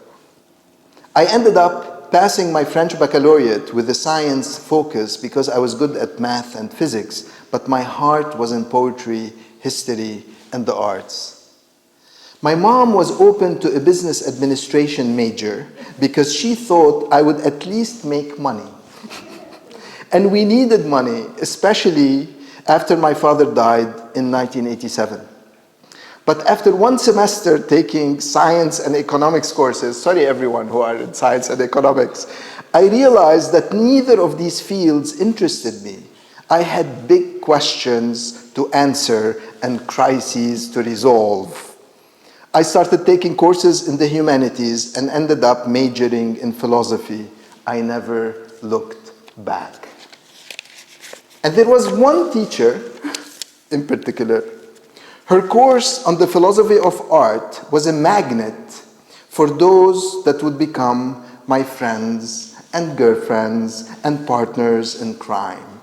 I ended up passing my French baccalaureate with a science focus because I was good at math and physics, but my heart was in poetry, history, and the arts. My mom was open to a business administration major because she thought I would at least make money. And we needed money, especially after my father died in 1987. But after one semester taking science and economics courses, sorry everyone who are in science and economics, I realized that neither of these fields interested me. I had big questions to answer and crises to resolve. I started taking courses in the humanities and ended up majoring in philosophy. I never looked back. And there was one teacher in particular. Her course on the philosophy of art was a magnet for those that would become my friends and girlfriends and partners in crime.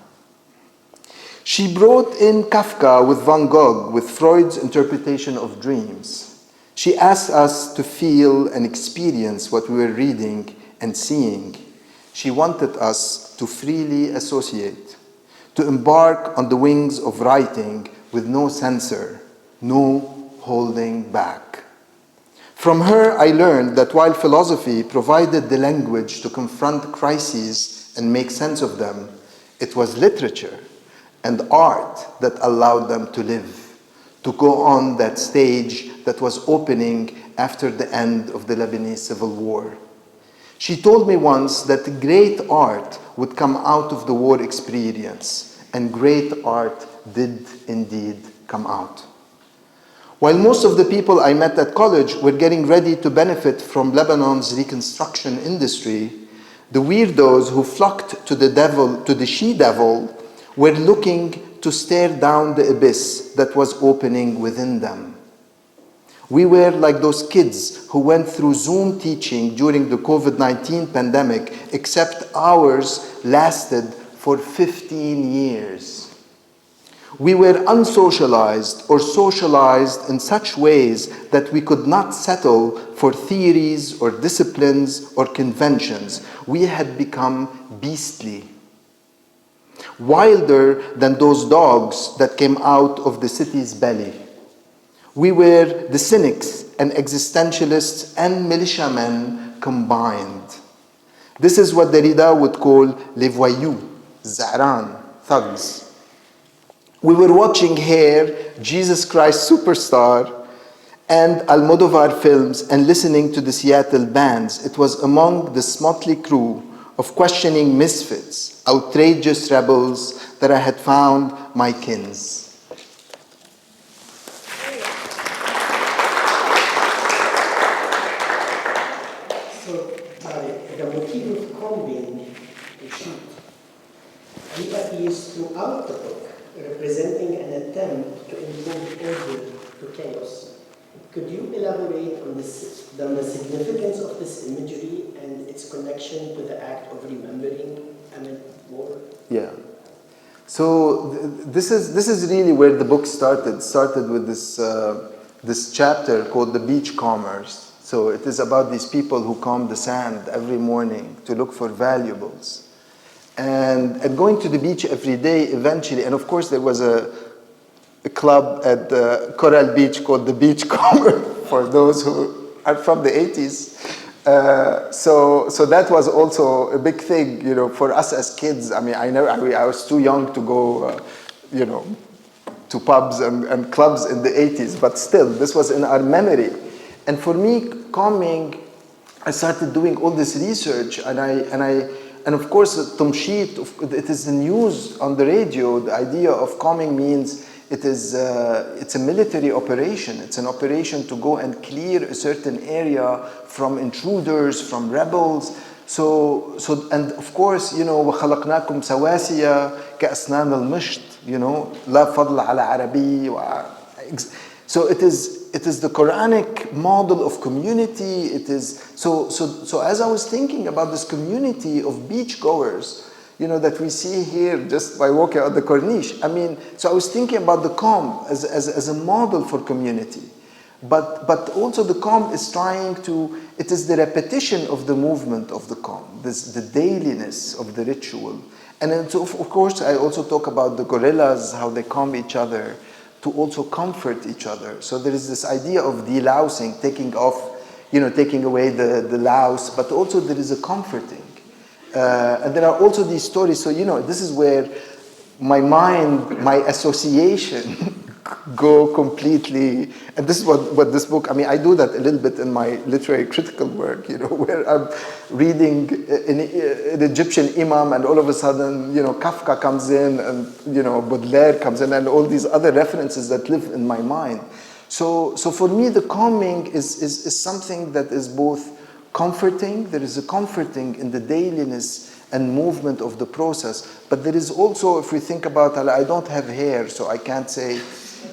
She brought in Kafka with Van Gogh, with Freud's interpretation of dreams. She asked us to feel and experience what we were reading and seeing. She wanted us to freely associate, to embark on the wings of writing with no censor, no holding back. From her, I learned that while philosophy provided the language to confront crises and make sense of them, it was literature and art that allowed them to live, to go on that stage that was opening after the end of the Lebanese Civil War. She told me once that great art would come out of the war experience, and great art did indeed come out. While most of the people I met at college were getting ready to benefit from Lebanon's reconstruction industry, the weirdos who flocked to the she-devil, were looking to stare down the abyss that was opening within them. We were like those kids who went through Zoom teaching during the COVID-19 pandemic, except ours lasted for 15 years. We were unsocialized or socialized in such ways that we could not settle for theories or disciplines or conventions. We had become beastly, wilder than those dogs that came out of the city's belly. We were the cynics and existentialists and militiamen combined. This is what Derrida would call les voyous, za'ran, thugs. We were watching Hair, Jesus Christ Superstar, and Almodovar films and listening to the Seattle bands. It was among this motley crew of questioning misfits, outrageous rebels, that I had found my kins. So Tarek, the motif of combing the sheet reappears throughout the book, representing an attempt to impose order to chaos. Could you elaborate on the significance of this imagery and its connection to the act of remembering amid war? Yeah. So this is really where the book started. Started with this chapter called The Beachcombers. So it is about these people who comb the sand every morning to look for valuables. And going to the beach every day eventually, and of course there was a club at Coral Beach called the Beachcomber for those who are from the 80s. So that was also a big thing, you know, for us as kids. I mean, I was too young to go, you know, to pubs and clubs in the 80s, but still, this was in our memory. And for me, combing, I started doing all this research, and of course, Tumshit, it is the news on the radio. The idea of combing means it's a military operation. It's an operation to go and clear a certain area from intruders, from rebels. So and of course, you know, وخلقناكم سواسية كأسنان المشط, you know, لا فضل على عربي. So it is the Quranic model of community. It is so as I was thinking about this community of beachgoers, you know, that we see here just by walking on the Corniche. I mean, so I was thinking about the comb as a model for community. But also the comb is trying to, it is the repetition of the movement of the comb, the dailiness of the ritual. And then, so of course, I also talk about the gorillas, how they comb each other to also comfort each other. So there is this idea of delousing, taking off, you know, taking away the louse, but also there is a comforting. And there are also these stories. So, you know, this is where my mind, my association go completely. And this is what this book, I mean, I do that a little bit in my literary critical work, you know, where I'm reading an Egyptian imam and all of a sudden, you know, Kafka comes in and, you know, Baudelaire comes in and all these other references that live in my mind. So for me, the combing is something that is both comforting. There is a comforting in the dailiness and movement of the process. But there is also, if we think about, I don't have hair, so I can't say,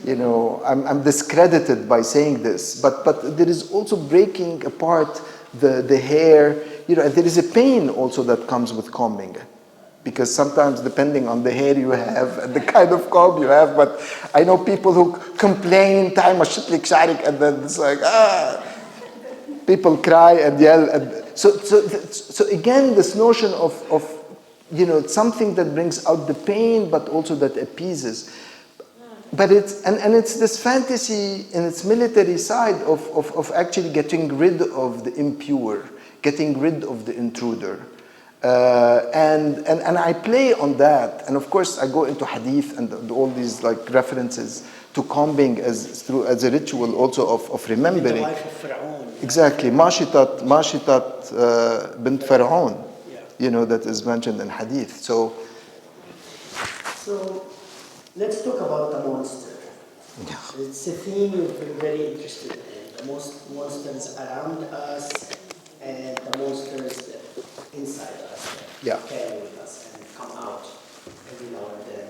you know, I'm discredited by saying this. But there is also breaking apart the hair. You know, there is a pain also that comes with combing. Because sometimes, depending on the hair you have and the kind of comb you have, but I know people who complain, "Time mashit lik sharik," and then it's like, people cry and yell. And so again, this notion of you know, something that brings out the pain, but also that appeases. But it's this fantasy in its military side of actually getting rid of the impure, getting rid of the intruder. And I play on that, and of course I go into hadith and all these like references to combing as a ritual also of remembering. The wife of Pharaoh. Exactly, Mashitat bint Pharaoh, you know, that is mentioned in hadith. So let's talk about the monster. Yeah. It's a theme you've been very interested in. The monsters around us and the monsters inside us that carry with us and come out every now and then.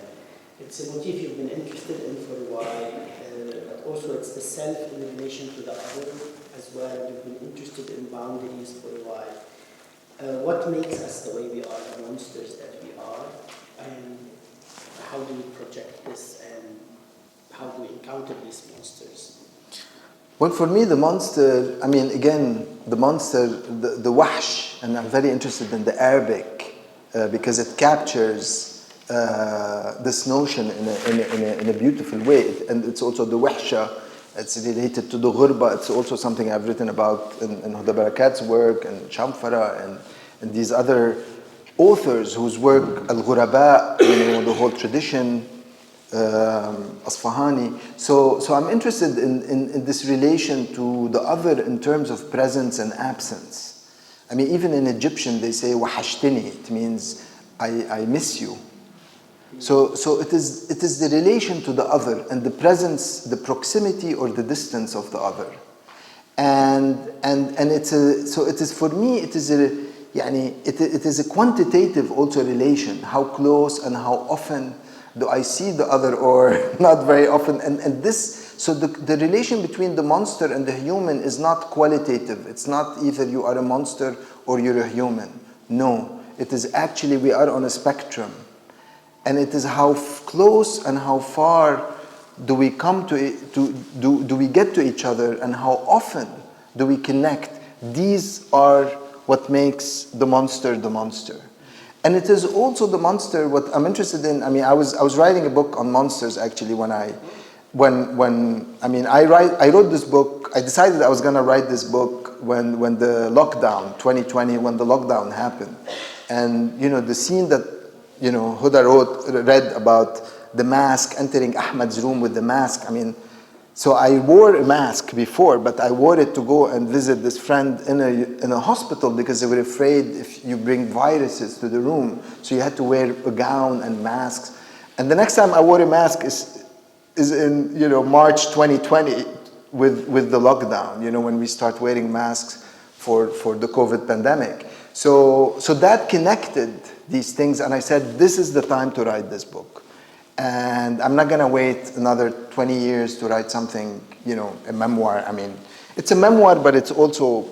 It's a motif you've been interested in for a while, but also it's the self in relation to the other as well. You've been interested in boundaries for a while. What makes us the way we are, the monsters that we are, and how do we project this and how do we encounter these monsters? Well, for me, the monster, I mean, again, the monster, the wahsh, and I'm very interested in the Arabic because it captures this notion in a beautiful way. And it's also the wahsha, it's related to the ghurba. It's also something I've written about in Huda Barakat's work and Shamfara and these other authors whose work, Al-Ghuraba, you know, the whole tradition, Asfahani. So I'm interested in this relation to the other in terms of presence and absence. I mean, even in Egyptian they say wahashtini. It means I miss you. So it is the relation to the other and the presence, the proximity or the distance of the other. and it's a, so it is, for me it is a, يعني it is a quantitative also relation. How close and how often do I see the other, or not very often, and this, so the relation between the monster and the human is not qualitative. It's not either you are a monster or you're a human. No, it is actually, we are on a spectrum, and it is how close and how far do we come do we get to each other, and how often do we connect. These are what makes the monster the monster. And it is also the monster, what I'm interested in, I mean, I was writing a book on monsters actually I wrote this book, I decided I was gonna write this book when the lockdown, 2020, when the lockdown happened. And, you know, the scene that, you know, Huda read about the mask, entering Ahmad's room with the mask, I mean, so I wore a mask before, but I wore it to go and visit this friend in a hospital because they were afraid if you bring viruses to the room. So you had to wear a gown and masks. And the next time I wore a mask is in, you know, March 2020 with the lockdown, you know, when we start wearing masks for the COVID pandemic. So that connected these things, and I said, this is the time to write this book. And I'm not gonna wait another 20 years to write something, you know, a memoir. I mean, it's a memoir, but it's also,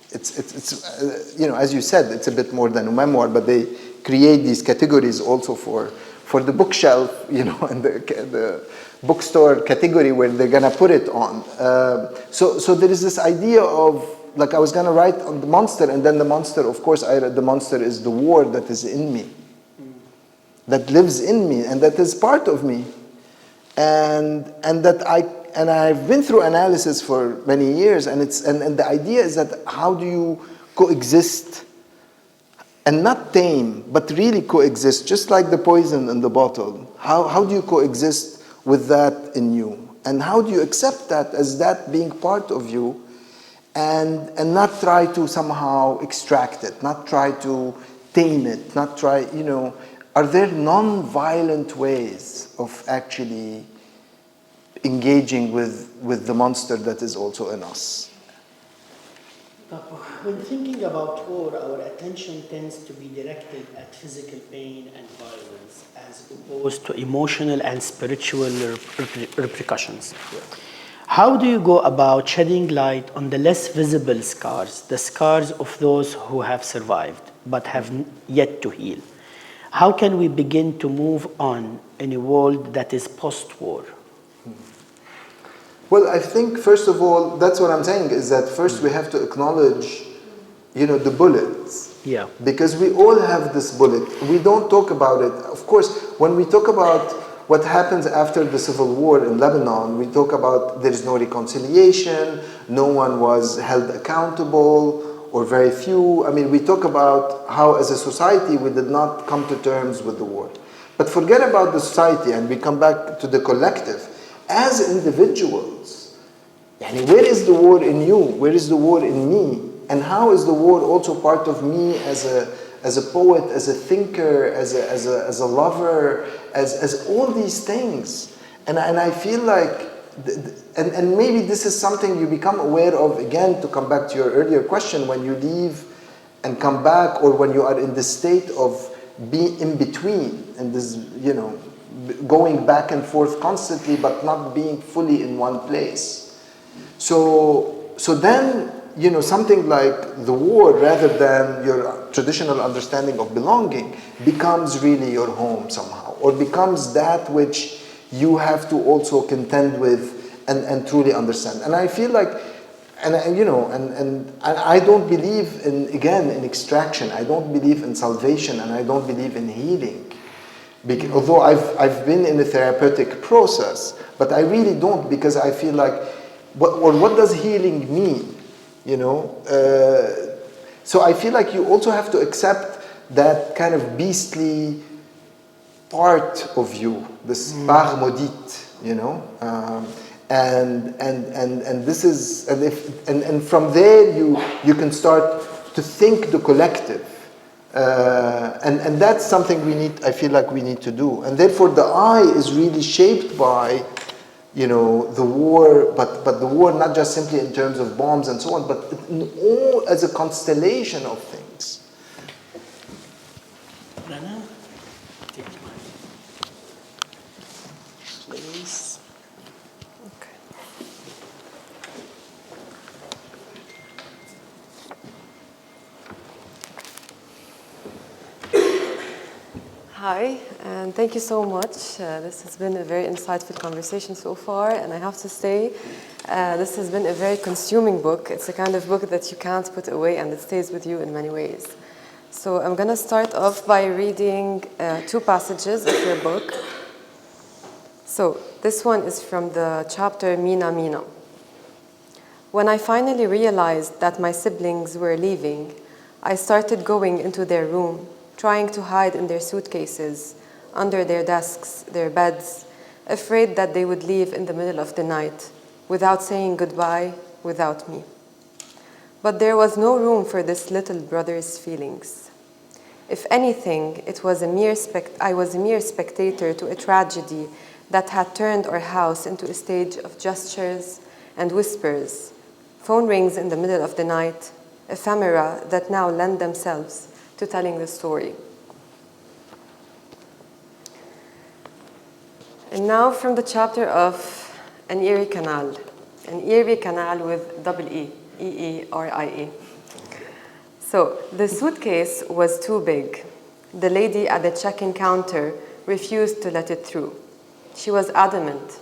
it's you know, as you said, it's a bit more than a memoir, but they create these categories also for the bookshelf, you know, and the bookstore category where they're gonna put it on. So there is this idea of, like, I was gonna write on the monster, and then the monster, of course, the monster is the war that is in me, that lives in me, and that is part of me, and that I've been through analysis for many years, and the idea is that how do you coexist, and not tame, but really coexist, just like the poison in the bottle. How do you coexist with that in you, and how do you accept that as that being part of you, and not try to somehow extract it, not try to tame it, not try, you know. Are there non-violent ways of actually engaging with the monster that is also in us? When thinking about war, our attention tends to be directed at physical pain and violence as opposed to emotional and spiritual repercussions. How do you go about shedding light on the less visible scars, the scars of those who have survived but have yet to heal? How can we begin to move on in a world that is post-war? Well, I think, first of all, that's what I'm saying, is that first we have to acknowledge, you know, the bullets. Yeah. Because we all have this bullet. We don't talk about it. Of course, when we talk about what happens after the Civil War in Lebanon, we talk about there's no reconciliation, no one was held accountable, or very few. I mean, we talk about how as a society we did not come to terms with the war. But forget about the society and we come back to the collective. As individuals, where is the war in you? Where is the war in me? And how is the war also part of me as a poet, as a thinker, as a lover, as all these things? And I feel like, and maybe this is something you become aware of, again, to come back to your earlier question, when you leave and come back, or when you are in the state of being in between, and this, you know, going back and forth constantly, but not being fully in one place. So then, you know, something like the war, rather than your traditional understanding of belonging, becomes really your home somehow, or becomes that which you have to also contend with and truly understand. And I feel like, and I don't believe in, again, in extraction. I don't believe in salvation, and I don't believe in healing. Although I've been in a therapeutic process, but I really don't, because I feel like, what does healing mean? You know, so I feel like you also have to accept that kind of beastly part of you, this part maudite, you know, and this is, and from there you can start to think the collective, and that's something I feel like we need to do, and therefore the I is really shaped by the war, but the war not just simply in terms of bombs and so on, but in all as a constellation of things. Rana, take my place. Okay. Hi, and thank you so much. This has been a very insightful conversation so far, and I have to say, this has been a very consuming book. It's a kind of book that you can't put away, and it stays with you in many ways. So I'm going to start off by reading 2 passages of your book. So this one is from the chapter Mina Mina. When I finally realized that my siblings were leaving, I started going into their room, trying to hide in their suitcases, under their desks, their beds, afraid that they would leave in the middle of the night, without saying goodbye, without me. But there was no room for this little brother's feelings. If anything, I was a mere spectator to a tragedy that had turned our house into a stage of gestures and whispers, phone rings in the middle of the night, ephemera that now lend themselves to telling the story. And now from the chapter of An Erie Canal with double E, E-E-R-I-E. So the suitcase was too big. The lady at the check-in counter refused to let it through. She was adamant.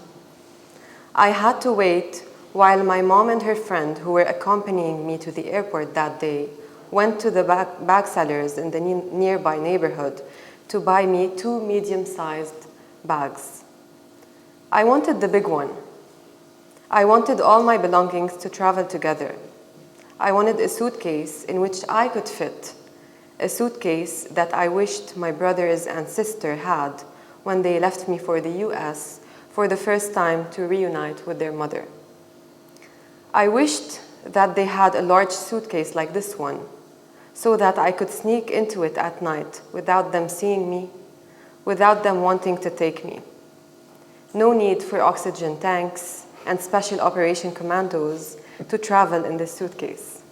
I had to wait while my mom and her friend, who were accompanying me to the airport that day, went to the bag sellers in the nearby neighborhood to buy me 2 medium-sized bags. I wanted the big one. I wanted all my belongings to travel together. I wanted a suitcase in which I could fit, a suitcase that I wished my brothers and sister had when they left me for the US for the first time to reunite with their mother. I wished that they had a large suitcase like this one, so that I could sneak into it at night without them seeing me, without them wanting to take me. No need for oxygen tanks and special operation commandos to travel in this suitcase.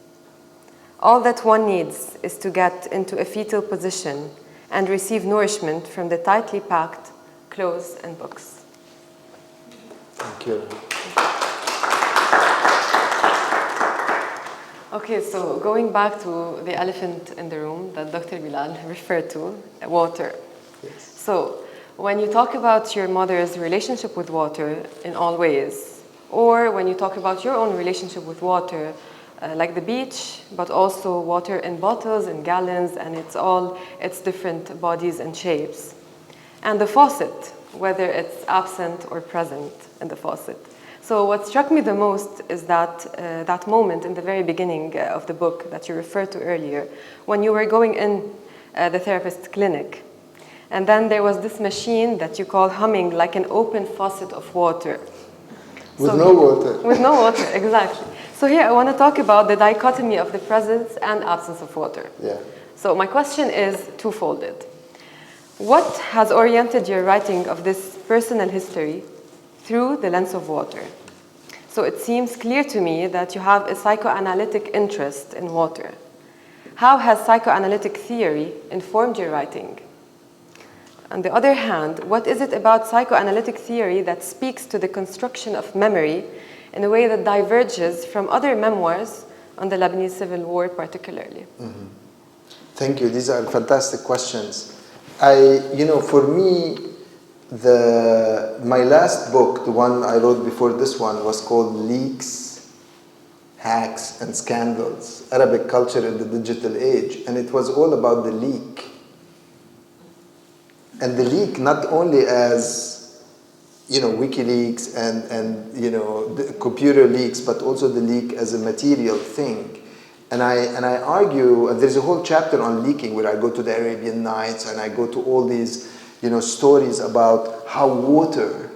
All that one needs is to get into a fetal position and receive nourishment from the tightly packed clothes and books. Thank you. Okay, so going back to the elephant in the room that Dr. Bilal referred to, water. Yes. So when you talk about your mother's relationship with water in all ways, or when you talk about your own relationship with water, like the beach, but also water in bottles and gallons, and it's different bodies and shapes. And the faucet, whether it's absent or present in the faucet. So what struck me the most is that moment in the very beginning of the book that you referred to earlier, when you were going in the therapist's clinic. And then there was this machine that you call humming like an open faucet of water. With no water. With no water, exactly. So here I want to talk about the dichotomy of the presence and absence of water. Yeah. So my question is twofolded. What has oriented your writing of this personal history through the lens of water? So it seems clear to me that you have a psychoanalytic interest in water. How has psychoanalytic theory informed your writing? On the other hand, what is it about psychoanalytic theory that speaks to the construction of memory in a way that diverges from other memoirs on the Lebanese Civil War particularly? Mm-hmm. Thank you. These are fantastic questions. For me, my last book, the one I wrote before this one, was called Leaks, Hacks, and Scandals, Arabic Culture in the Digital Age. And it was all about the leak. And the leak not only as, WikiLeaks and the computer leaks, but also the leak as a material thing. And I argue, and there's a whole chapter on leaking where I go to the Arabian Nights and I go to all these stories about how water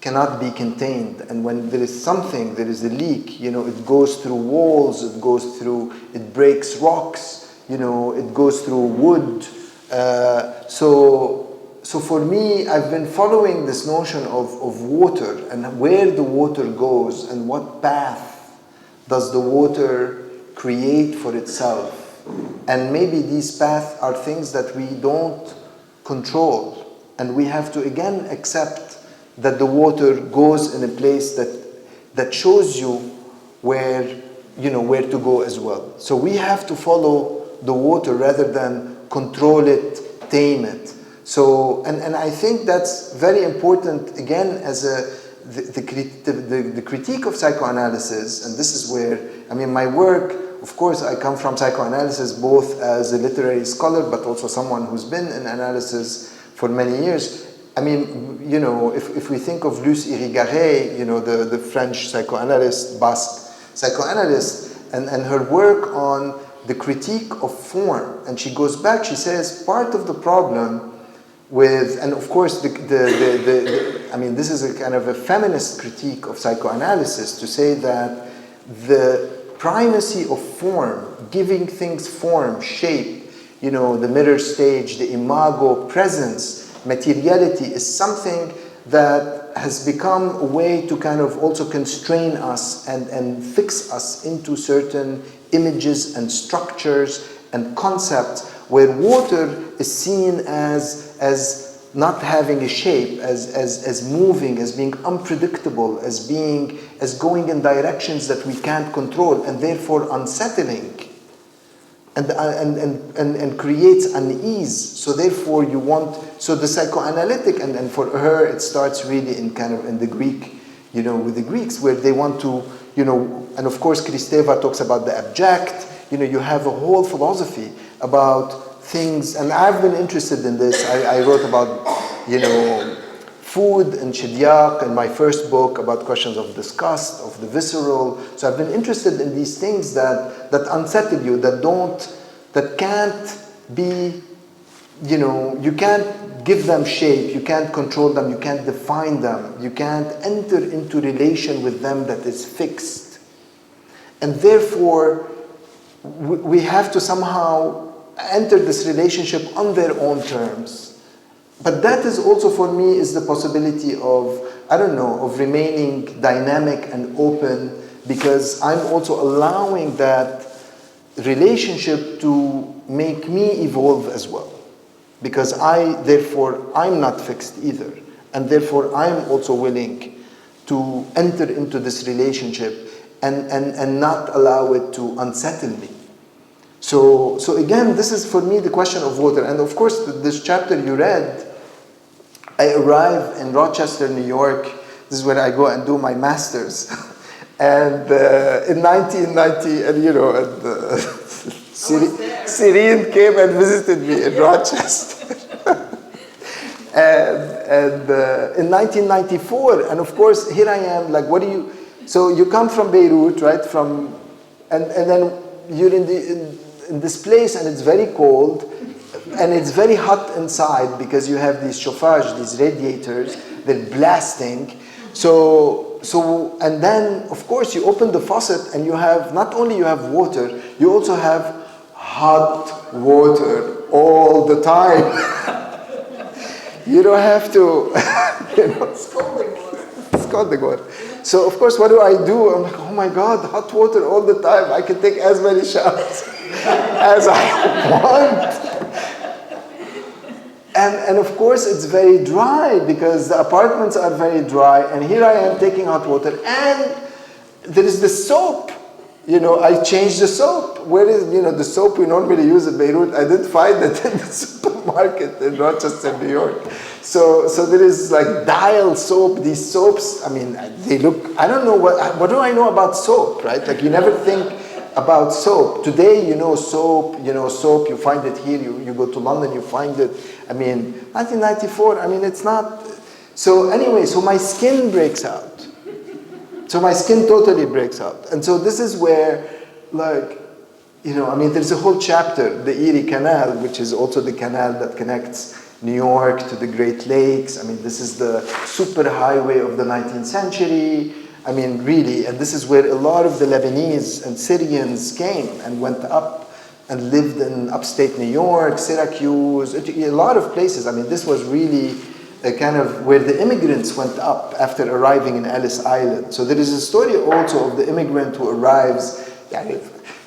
cannot be contained. And when there is something, there is a leak, it goes through walls, it breaks rocks, it goes through wood. So so for me, I've been following this notion of water and where the water goes and what path does the water create for itself. And maybe these paths are things that we don't control. And we have to again accept that the water goes in a place that shows you where to go as well. So we have to follow the water rather than control it, tame it. So, and I think that's very important, again, as the critique of psychoanalysis, and this is where, I mean, my work, of course, I come from psychoanalysis both as a literary scholar, but also someone who's been in analysis for many years. I mean, if we think of Luce Irigaray, the French psychoanalyst, Basque psychoanalyst, and her work on the critique of form, and she goes back, she says, part of the problem with, and of course, I mean, this is a kind of a feminist critique of psychoanalysis to say that the primacy of form, giving things form, shape, the mirror stage, the imago, presence, materiality is something that has become a way to kind of also constrain us and fix us into certain images and structures and concepts, where water is seen as not having a shape, as moving, as being unpredictable, as going in directions that we can't control, and therefore unsettling, and creates unease. So therefore so the psychoanalytic, and for her it starts really in the Greek, with the Greeks, where they want to, and of course Kristeva talks about the abject, you have a whole philosophy about things, and I've been interested in this. I wrote about, food and shidyak in my first book, about questions of disgust, of the visceral. So I've been interested in these things that unsettle you, that can't be, you can't give them shape, you can't control them, you can't define them, you can't enter into relation with them that is fixed. And therefore, we have to somehow enter this relationship on their own terms. But that is also, for me, is the possibility of remaining dynamic and open, because I'm also allowing that relationship to make me evolve as well. Because I'm not fixed either. And therefore, I'm also willing to enter into this relationship and not allow it to unsettle me. So again, this is for me the question of water. And of course, this chapter you read, I arrived in Rochester, New York. This is where I go and do my master's. And in 1990, and Serene came and visited me in Rochester. and in 1994, and of course, here I am, so you come from Beirut, right? And then you're in this place, and it's very cold, and it's very hot inside because you have these chauffage, these radiators, they're blasting. And then, of course, you open the faucet and not only you have water, you also have hot water all the time. You don't have to, Scalding water. Scalding water. So, of course, what do? I'm like, oh my God, hot water all the time. I can take as many showers as I want. And of course, it's very dry because the apartments are very dry. And here I am taking hot water. And there is the soap. I changed the soap. Where is, the soap we normally use in Beirut? I didn't find it in the supermarket in Rochester, New York. So there is like dial soap. These soaps, I mean, they look, I don't know, what do I know about soap, right? Like you never think about soap. Today, soap, you find it here, you go to London, you find it. I mean, 1994, I mean, it's not. So anyway, so my skin breaks out. So my skin totally breaks out. And so this is where, there's a whole chapter, the Erie Canal, which is also the canal that connects New York to the Great Lakes. I mean, this is the super highway of the 19th century. I mean, really, and this is where a lot of the Lebanese and Syrians came and went up and lived in upstate New York, Syracuse, a lot of places. I mean, this was really a kind of where the immigrants went up after arriving in Ellis Island. So there is a story also of the immigrant who arrives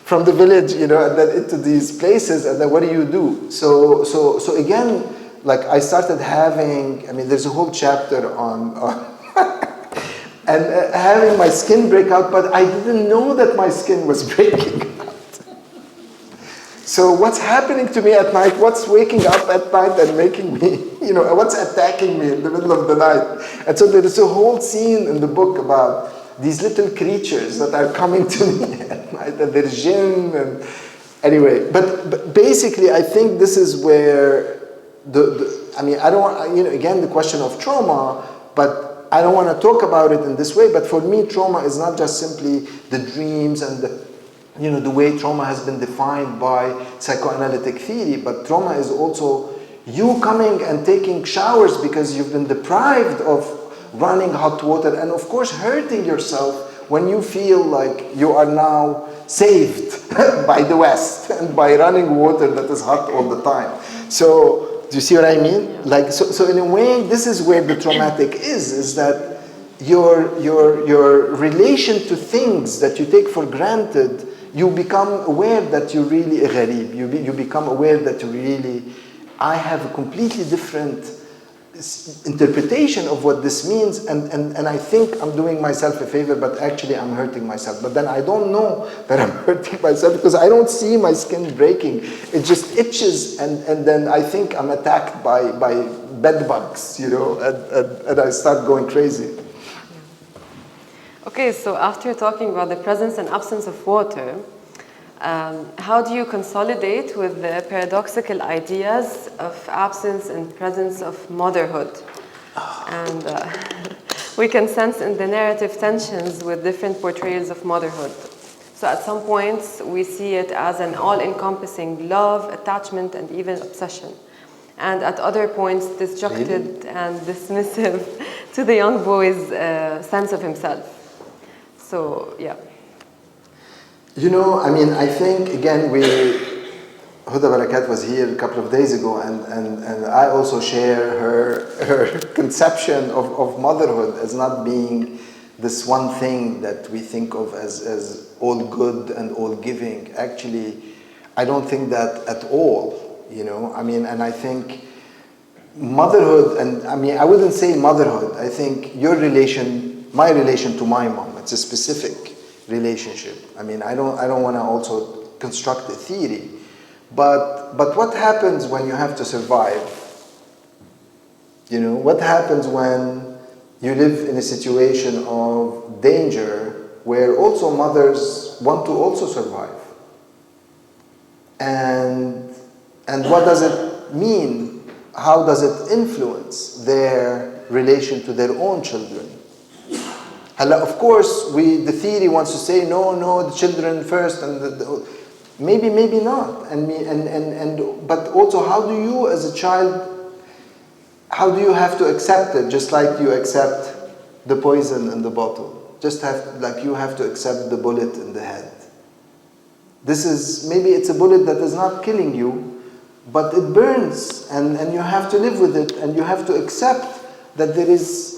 from the village, and then into these places, and then what do? So again, like I started having, I mean, there's a whole chapter on and having my skin break out, but I didn't know that my skin was breaking out. So what's happening to me at night? What's waking up at night and making me, what's attacking me in the middle of the night? And so there is a whole scene in the book about these little creatures that are coming to me at night, and there's jinn, and anyway. But basically, I think this is where I don't want, again, the question of trauma, but I don't want to talk about it in this way. But for me, trauma is not just simply the dreams and the way trauma has been defined by psychoanalytic theory, but trauma is also you coming and taking showers because you've been deprived of running hot water, and of course hurting yourself when you feel like you are now saved by the West and by running water that is hot all the time. So do you see what I mean? Yeah. Like so in a way, this is where the traumatic is that your relation to things that you take for granted, you become aware that you're really a gharib. You become aware that I have a completely different interpretation of what this means, and I think I'm doing myself a favor, but actually I'm hurting myself. But then I don't know that I'm hurting myself because I don't see my skin breaking. It just itches, and then I think I'm attacked by bed bugs, and I start going crazy. Okay, so after talking about the presence and absence of water, how do you consolidate with the paradoxical ideas of absence and presence of motherhood? And we can sense in the narrative tensions with different portrayals of motherhood. So at some points, we see it as an all-encompassing love, attachment, and even obsession. And at other points, disjuncted and dismissive to the young boy's sense of himself. So, yeah. I think, again, Huda Barakat was here a couple of days ago, and I also share her conception of motherhood as not being this one thing that we think of as all good and all giving. Actually, I don't think that at all, and I think motherhood, and I wouldn't say motherhood, I think my relation to my mom, it's a specific relationship. I don't want to also construct a theory, but what happens when you have to survive? What happens when you live in a situation of danger where also mothers want to also survive? And what does it mean? How does it influence their relation to their own children? Of course, the theory wants to say no, the children first, and maybe not. But also, how do you, as a child, how do you have to accept it? Just like you accept the poison in the bottle, like you have to accept the bullet in the head. Maybe it's a bullet that is not killing you, but it burns, and you have to live with it, and you have to accept that there is.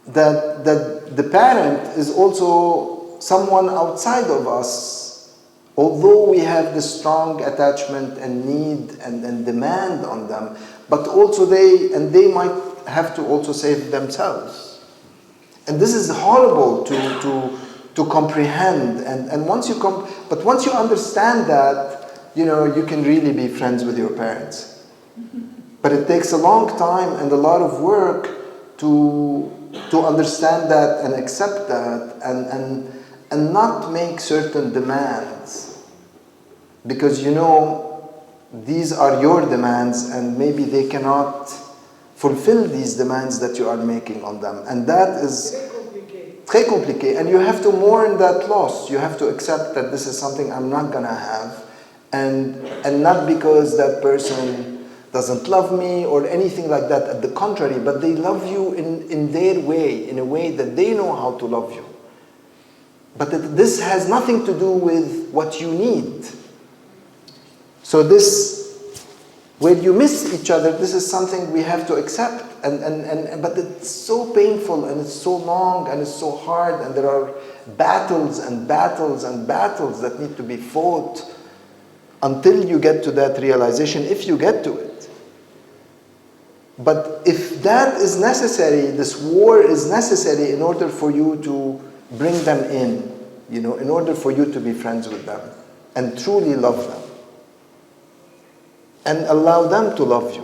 That the parent is also someone outside of us, although we have this strong attachment and need and demand on them, but also they might have to also save themselves. And this is horrible to comprehend. And once you understand that, you can really be friends with your parents. But it takes a long time and a lot of work to understand that and accept that and not make certain demands, because these are your demands and maybe they cannot fulfill these demands that you are making on them, and that is très compliqué, and you have to mourn that loss. You have to accept that this is something I'm not gonna have, and not because that person doesn't love me or anything like that, at the contrary, but they love you in their way, in a way that they know how to love you. But this has nothing to do with what you need. So this, where you miss each other, this is something we have to accept. But it's so painful, and it's so long, and it's so hard, and there are battles and battles and battles that need to be fought until you get to that realization, if you get to it. But if that is necessary, this war is necessary in order for you to bring them in, you know, in order for you to be friends with them and truly love them and allow them to love you,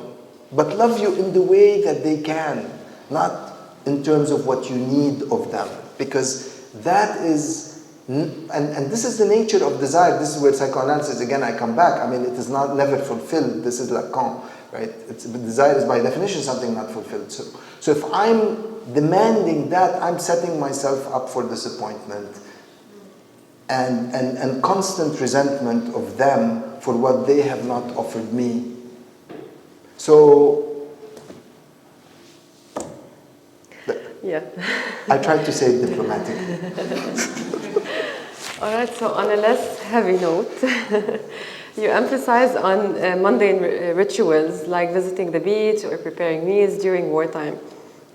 but love you in the way that they can, not in terms of what you need of them, because that is, and this is the nature of desire. This is where psychoanalysis, again, I come back. I mean, it is not never fulfilled. This is Lacan, right? Desire is by definition something not fulfilled. So if I'm demanding that, I'm setting myself up for disappointment and constant resentment of them for what they have not offered me. So, yeah. I tried to say it diplomatically. All right, so on a less heavy note, you emphasize on mundane rituals like visiting the beach or preparing meals during wartime.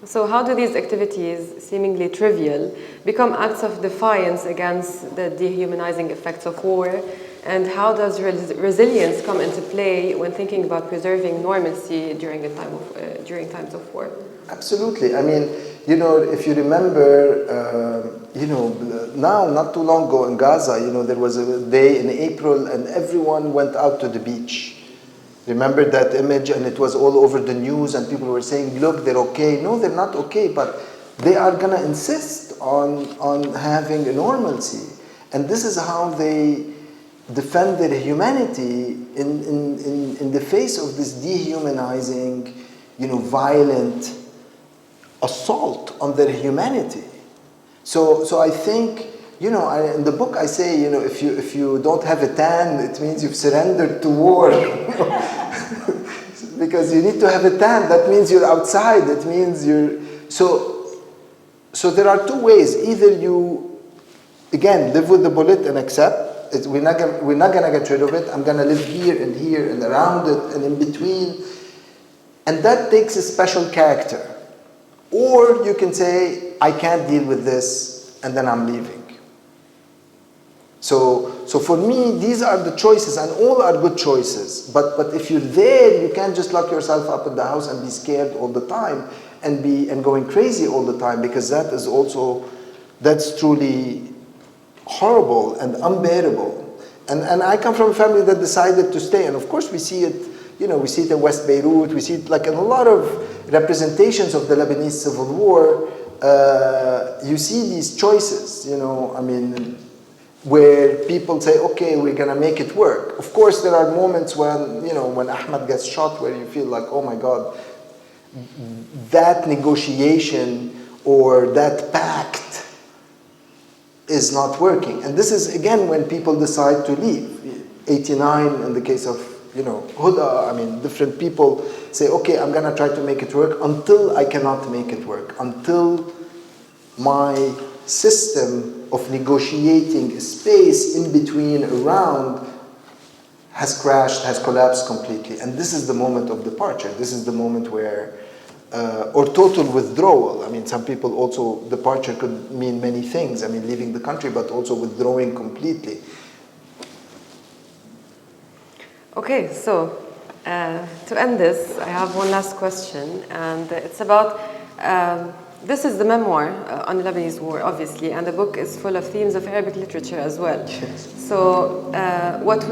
So how do these activities, seemingly trivial, become acts of defiance against the dehumanizing effects of war? And how does resilience come into play when thinking about preserving normalcy during during times of war? Absolutely. I mean, you know, if you remember, you know, now, not too long ago in Gaza, you know, there was a day in April and everyone went out to the beach. Remember that image? And it was all over the news and people were saying, look, they're okay. No, they're not okay, but they are going to insist on having a normalcy. And this is how they defend their humanity in the face of this dehumanizing, you know, violent assault on their humanity. So I think, you know, in the book I say, you know, if you don't have a tan, it means you've surrendered to war. Because you need to have a tan. That means you're outside. It means you're... So there are two ways. Either you, again, live with the bullet and accept. We're not going to get rid of it. I'm going to live here and around it and in between. And that takes a special character. Or you can say, I can't deal with this, and then I'm leaving. So for me, these are the choices, and all are good choices. But if you're there, you can't just lock yourself up in the house and be scared all the time and going crazy all the time, because that's truly horrible and unbearable. And I come from a family that decided to stay, and of course we see it. You know, we see it in West Beirut. We see it like in a lot of representations of the Lebanese Civil War. You see these choices, you know, I mean, where people say, okay, we're going to make it work. Of course, there are moments when, you know, when Ahmed gets shot where you feel like, oh my God, that negotiation or that pact is not working. And this is, again, when people decide to leave. 89 in the case of, you know, Huda, I mean, different people say, okay, I'm going to try to make it work until I cannot make it work, until my system of negotiating a space in between, around, has crashed, has collapsed completely. And this is the moment of departure. This is the moment where, or total withdrawal. I mean, some people also, departure could mean many things. I mean, leaving the country, but also withdrawing completely. Okay, so to end this, I have one last question, and it's about, this is the memoir on the Lebanese War, obviously, and the book is full of themes of Arabic literature as well. Yes. So what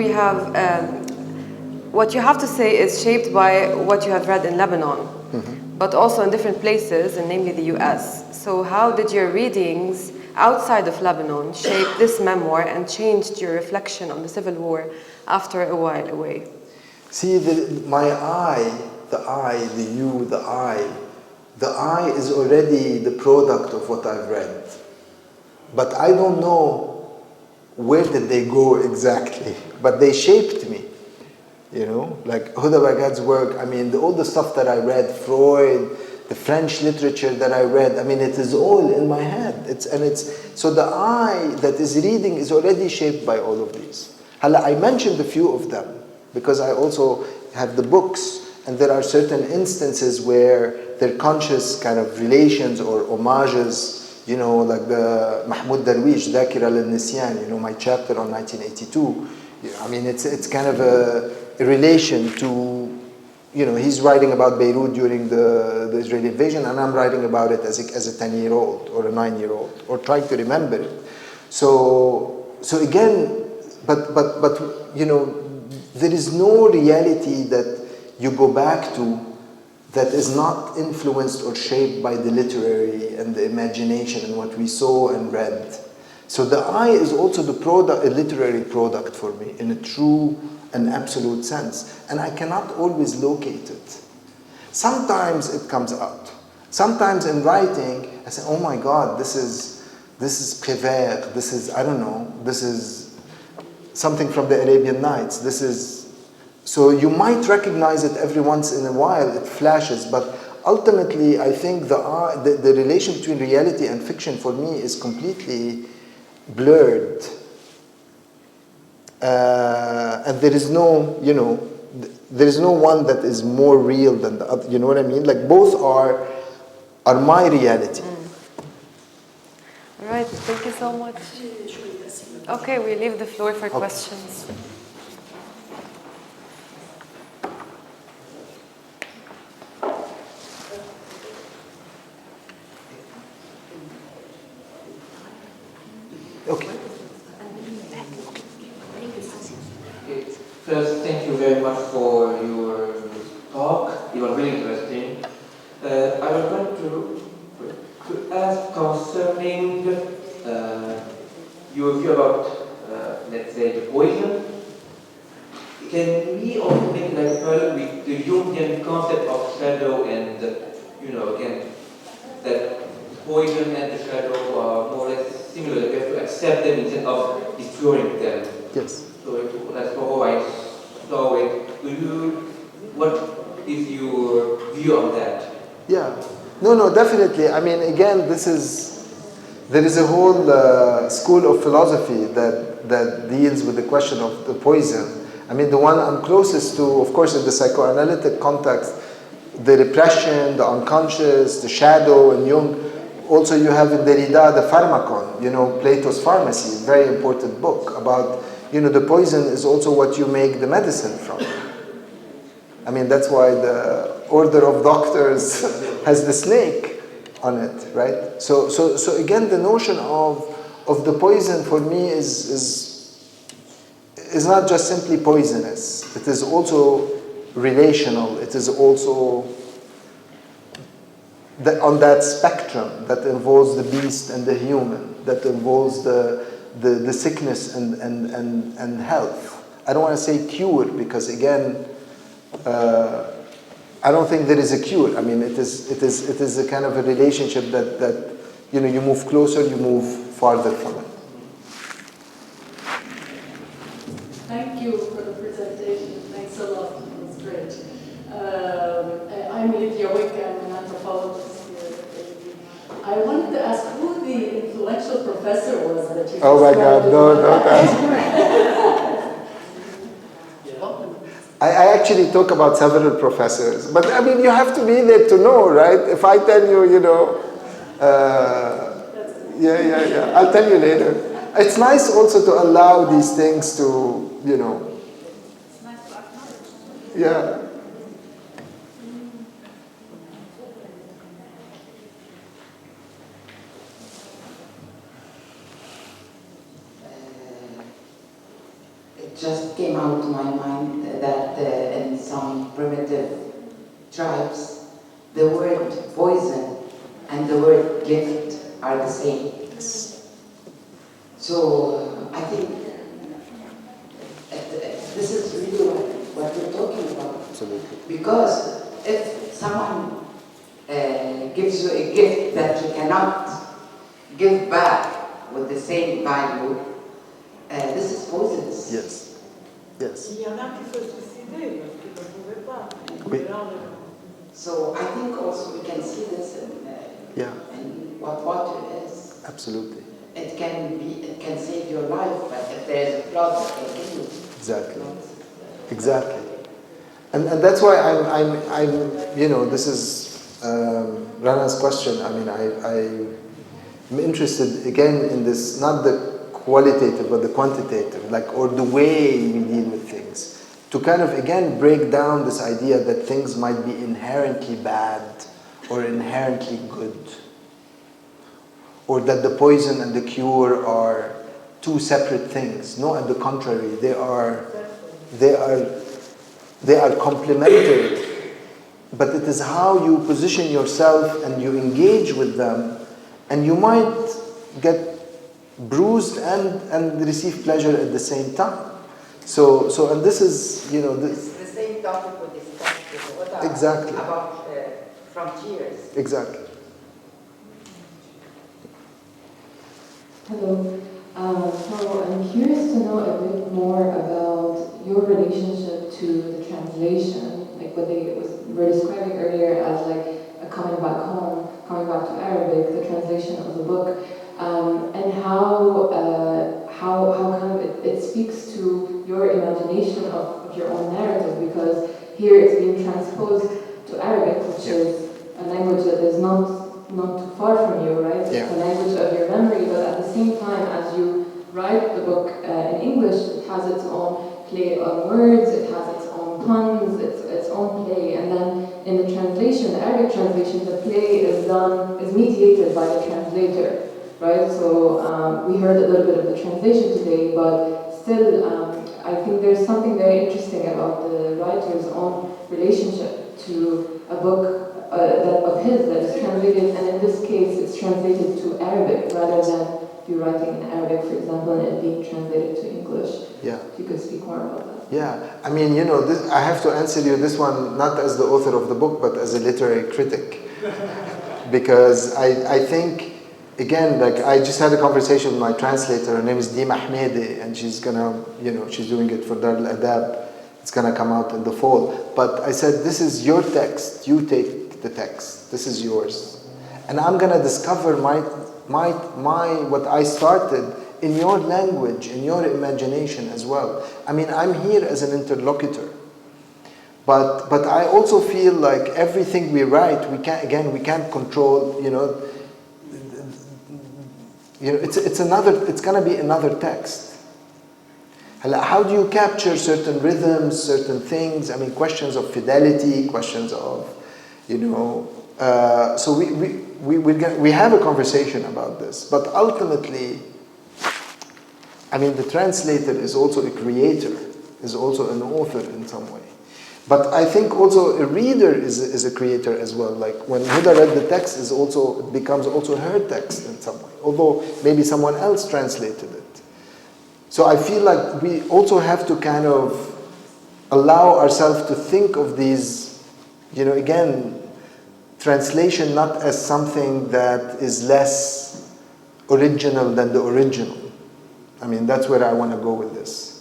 you have to say is shaped by what you have read in Lebanon, but also in different places, and namely the US. So how did your readings outside of Lebanon shape this memoir and changed your reflection on the Civil War after a while away? See, my eye, the eye is already the product of what I've read. But I don't know where did they go exactly, but they shaped me. You know, like Huda Baghdad's work, I mean, all the stuff that I read, Freud, the French literature that I read, I mean, it is all in my head. So the eye that is reading is already shaped by all of these. I mentioned a few of them, because I also have the books, and there are certain instances where they're conscious kind of relations or homages, you know, like the Mahmoud Darwish, Dhakira al-Nisyan, you know, my chapter on 1982. I mean, it's kind of a relation to, you know, he's writing about Beirut during the Israeli invasion, and I'm writing about it as a 10-year-old or a 9-year-old, or trying to remember it. So again, but you know, there is no reality that you go back to that is not influenced or shaped by the literary and the imagination and what we saw and read. So the eye is also the product, a literary product for me, in a true and absolute sense. And I cannot always locate it. Sometimes it comes out. Sometimes in writing, I say, oh my God, this is Prévert, this is, I don't know, this is something from the Arabian Nights, this is. So you might recognize it every once in a while, it flashes, but ultimately I think the relation between reality and fiction for me is completely blurred. And there is no, you know, there is no one that is more real than the other, you know what I mean? Like both are my reality. All right, thank you so much. Okay, we leave the floor for questions. Okay. First, thank you very much for your talk. You were very interesting. I was going to ask concerning your view about, let's say, the poison. Can we also make an example with the Jungian concept of shadow and, you know, again, that poison and the shadow are more or less similar. We have to accept them instead of destroying them. Yes. So that's how I saw it. What is your view on that? Yeah. No, definitely. I mean, again, there is a whole school of philosophy that deals with the question of the poison. I mean, the one I'm closest to, of course, in the psychoanalytic context, the repression, the unconscious, the shadow, and Jung. Also, you have in Derrida the Pharmakon, you know, Plato's Pharmacy, very important book about, you know, the poison is also what you make the medicine from. I mean, that's why the Order of Doctors has the snake on it, right? So again, the notion of the poison for me is not just simply poisonous. It is also relational. It is also on that spectrum that involves the beast and the human, that involves the sickness and health. I don't want to say cure because again, I don't think there is a cure. I mean, it is a kind of a relationship that you know, you move closer, you move farther from it. Thank you for the presentation. Thanks a lot. It was great. I'm Lydia Wick. I'm an anthropologist here at AUD. I wanted to ask who the influential professor was that you Oh my God, no, don't ask. I actually talk about several professors, but I mean, you have to be there to know, right? If I tell you, you know, yeah, I'll tell you later. It's nice also to allow these things to, you know, yeah. It just came out to my mind that in some primitive tribes, the word poison and the word gift are the same. So I think this is really what we're talking about. Absolutely. Because if someone gives you a gift that you cannot give back with the same value, this is poisonous. Yes. Il y en a qui se suicidaient parce qu'ils ne pouvaient pas. Oui. So I think also we can see this in what water is. Absolutely. It can save your life, but if there is a flood, it can kill you. Exactly. Exactly. And that's why I'm you know, this is Rana's question. I mean, I'm interested again in this, not the qualitative but the quantitative, like, or the way we deal with things, to kind of again break down this idea that things might be inherently bad or inherently good, or that the poison and the cure are two separate things. No, on the contrary, they are complementary. But it is how you position yourself and you engage with them, and you might get bruised and receive pleasure at the same time. So and this is, you know, this, It's the same topic we discussed exactly about frontiers. Exactly. Hello. So I'm curious to know a bit more about your relationship to the translation, like what they were describing earlier as like a coming back home, coming back to Arabic, the translation of the book, and how kind of it speaks to your imagination of your own narrative, because here it's being transposed to Arabic, which is a language that is not too far from you, right? It's the language of your memory, but at the same time, as you write the book in English, it has its own play on words, it has its own puns, its own play, and then in the translation, the Arabic translation, the play is mediated by the translator, right? So we heard a little bit of the translation today, but still, I think there's something very interesting about the writer's own relationship to a book of his that is translated, and in this case it's translated to Arabic rather than you writing in Arabic, for example, and it being translated to English. Yeah. If you could speak more about that. Yeah, I mean, you know, this, I have to answer you this one not as the author of the book, but as a literary critic. Because I think, again, like, I just had a conversation with my translator. Her name is Dima Ahmedi, and she's gonna, you know, she's doing it for Dar al-Adab. It's gonna come out in the fall. But I said, this is your text. You take the text. This is yours. And I'm gonna discover my what I started in your language, in your imagination as well. I mean, I'm here as an interlocutor. But I also feel like everything we write, we can't control, you know, it's gonna be another text. How do you capture certain rhythms, certain things? I mean, questions of fidelity, questions of, you know, so we have a conversation about this, but ultimately, I mean, the translator is also a creator, is also an author in some way. But I think also a reader is a creator as well. Like when Huda read the text, it becomes also her text in some way, although maybe someone else translated it. So I feel like we also have to kind of allow ourselves to think of these, you know, again, translation not as something that is less original than the original. I mean, that's where I want to go with this.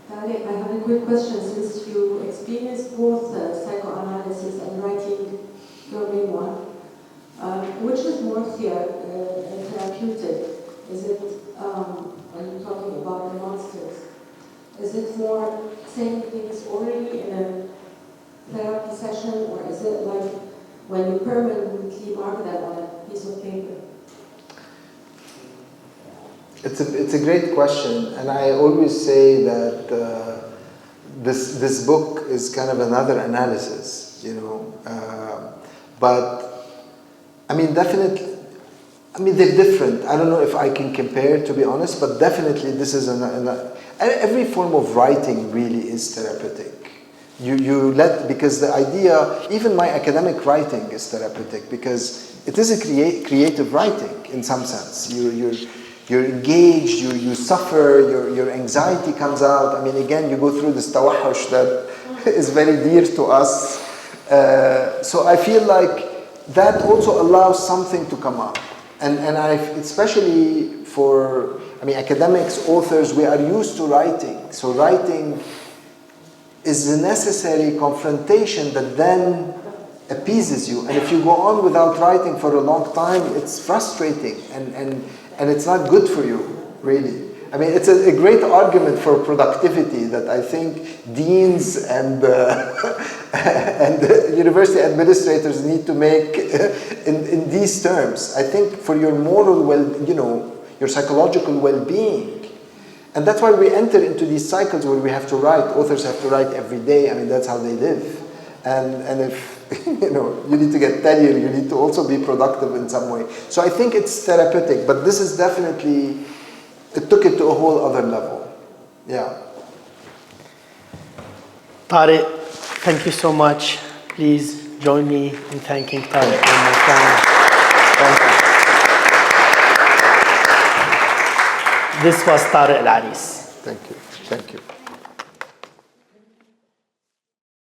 Tarek, I have a quick question. Since you experienced both psychoanalysis and writing your memoir, which is more therapeutic? Is it, when you're talking about the monsters, is it more saying things orally in a therapy session, or is it like when you permanently mark that on a piece of paper? It's a great question, and I always say that this book is kind of another analysis, you know. But I mean, definitely, I mean, they're different. I don't know if I can compare, to be honest, but definitely this is every form of writing really is therapeutic. Because the idea, even my academic writing is therapeutic because it is a creative writing in some sense. You're engaged, you suffer, your anxiety comes out. I mean, again, you go through this tawahush that is very dear to us. So I feel like that also allows something to come up. And especially for, I mean, academics, authors, we are used to writing. So writing is a necessary confrontation that then appeases you. And if you go on without writing for a long time, it's frustrating and it's not good for you, really. I mean, it's a great argument for productivity that I think deans and and university administrators need to make in these terms. I think for your moral your psychological well-being. And that's why we enter into these cycles where we have to write. Authors have to write every day. I mean, that's how they live. And if you need to get tenure, you need to also be productive in some way. So I think it's therapeutic, but this is definitely, it took it to a whole other level. Yeah. Tarek, thank you so much. Please join me in thanking Tarek one more time. Thank you. This was Tarek Al-ARISS. Thank you. Thank you.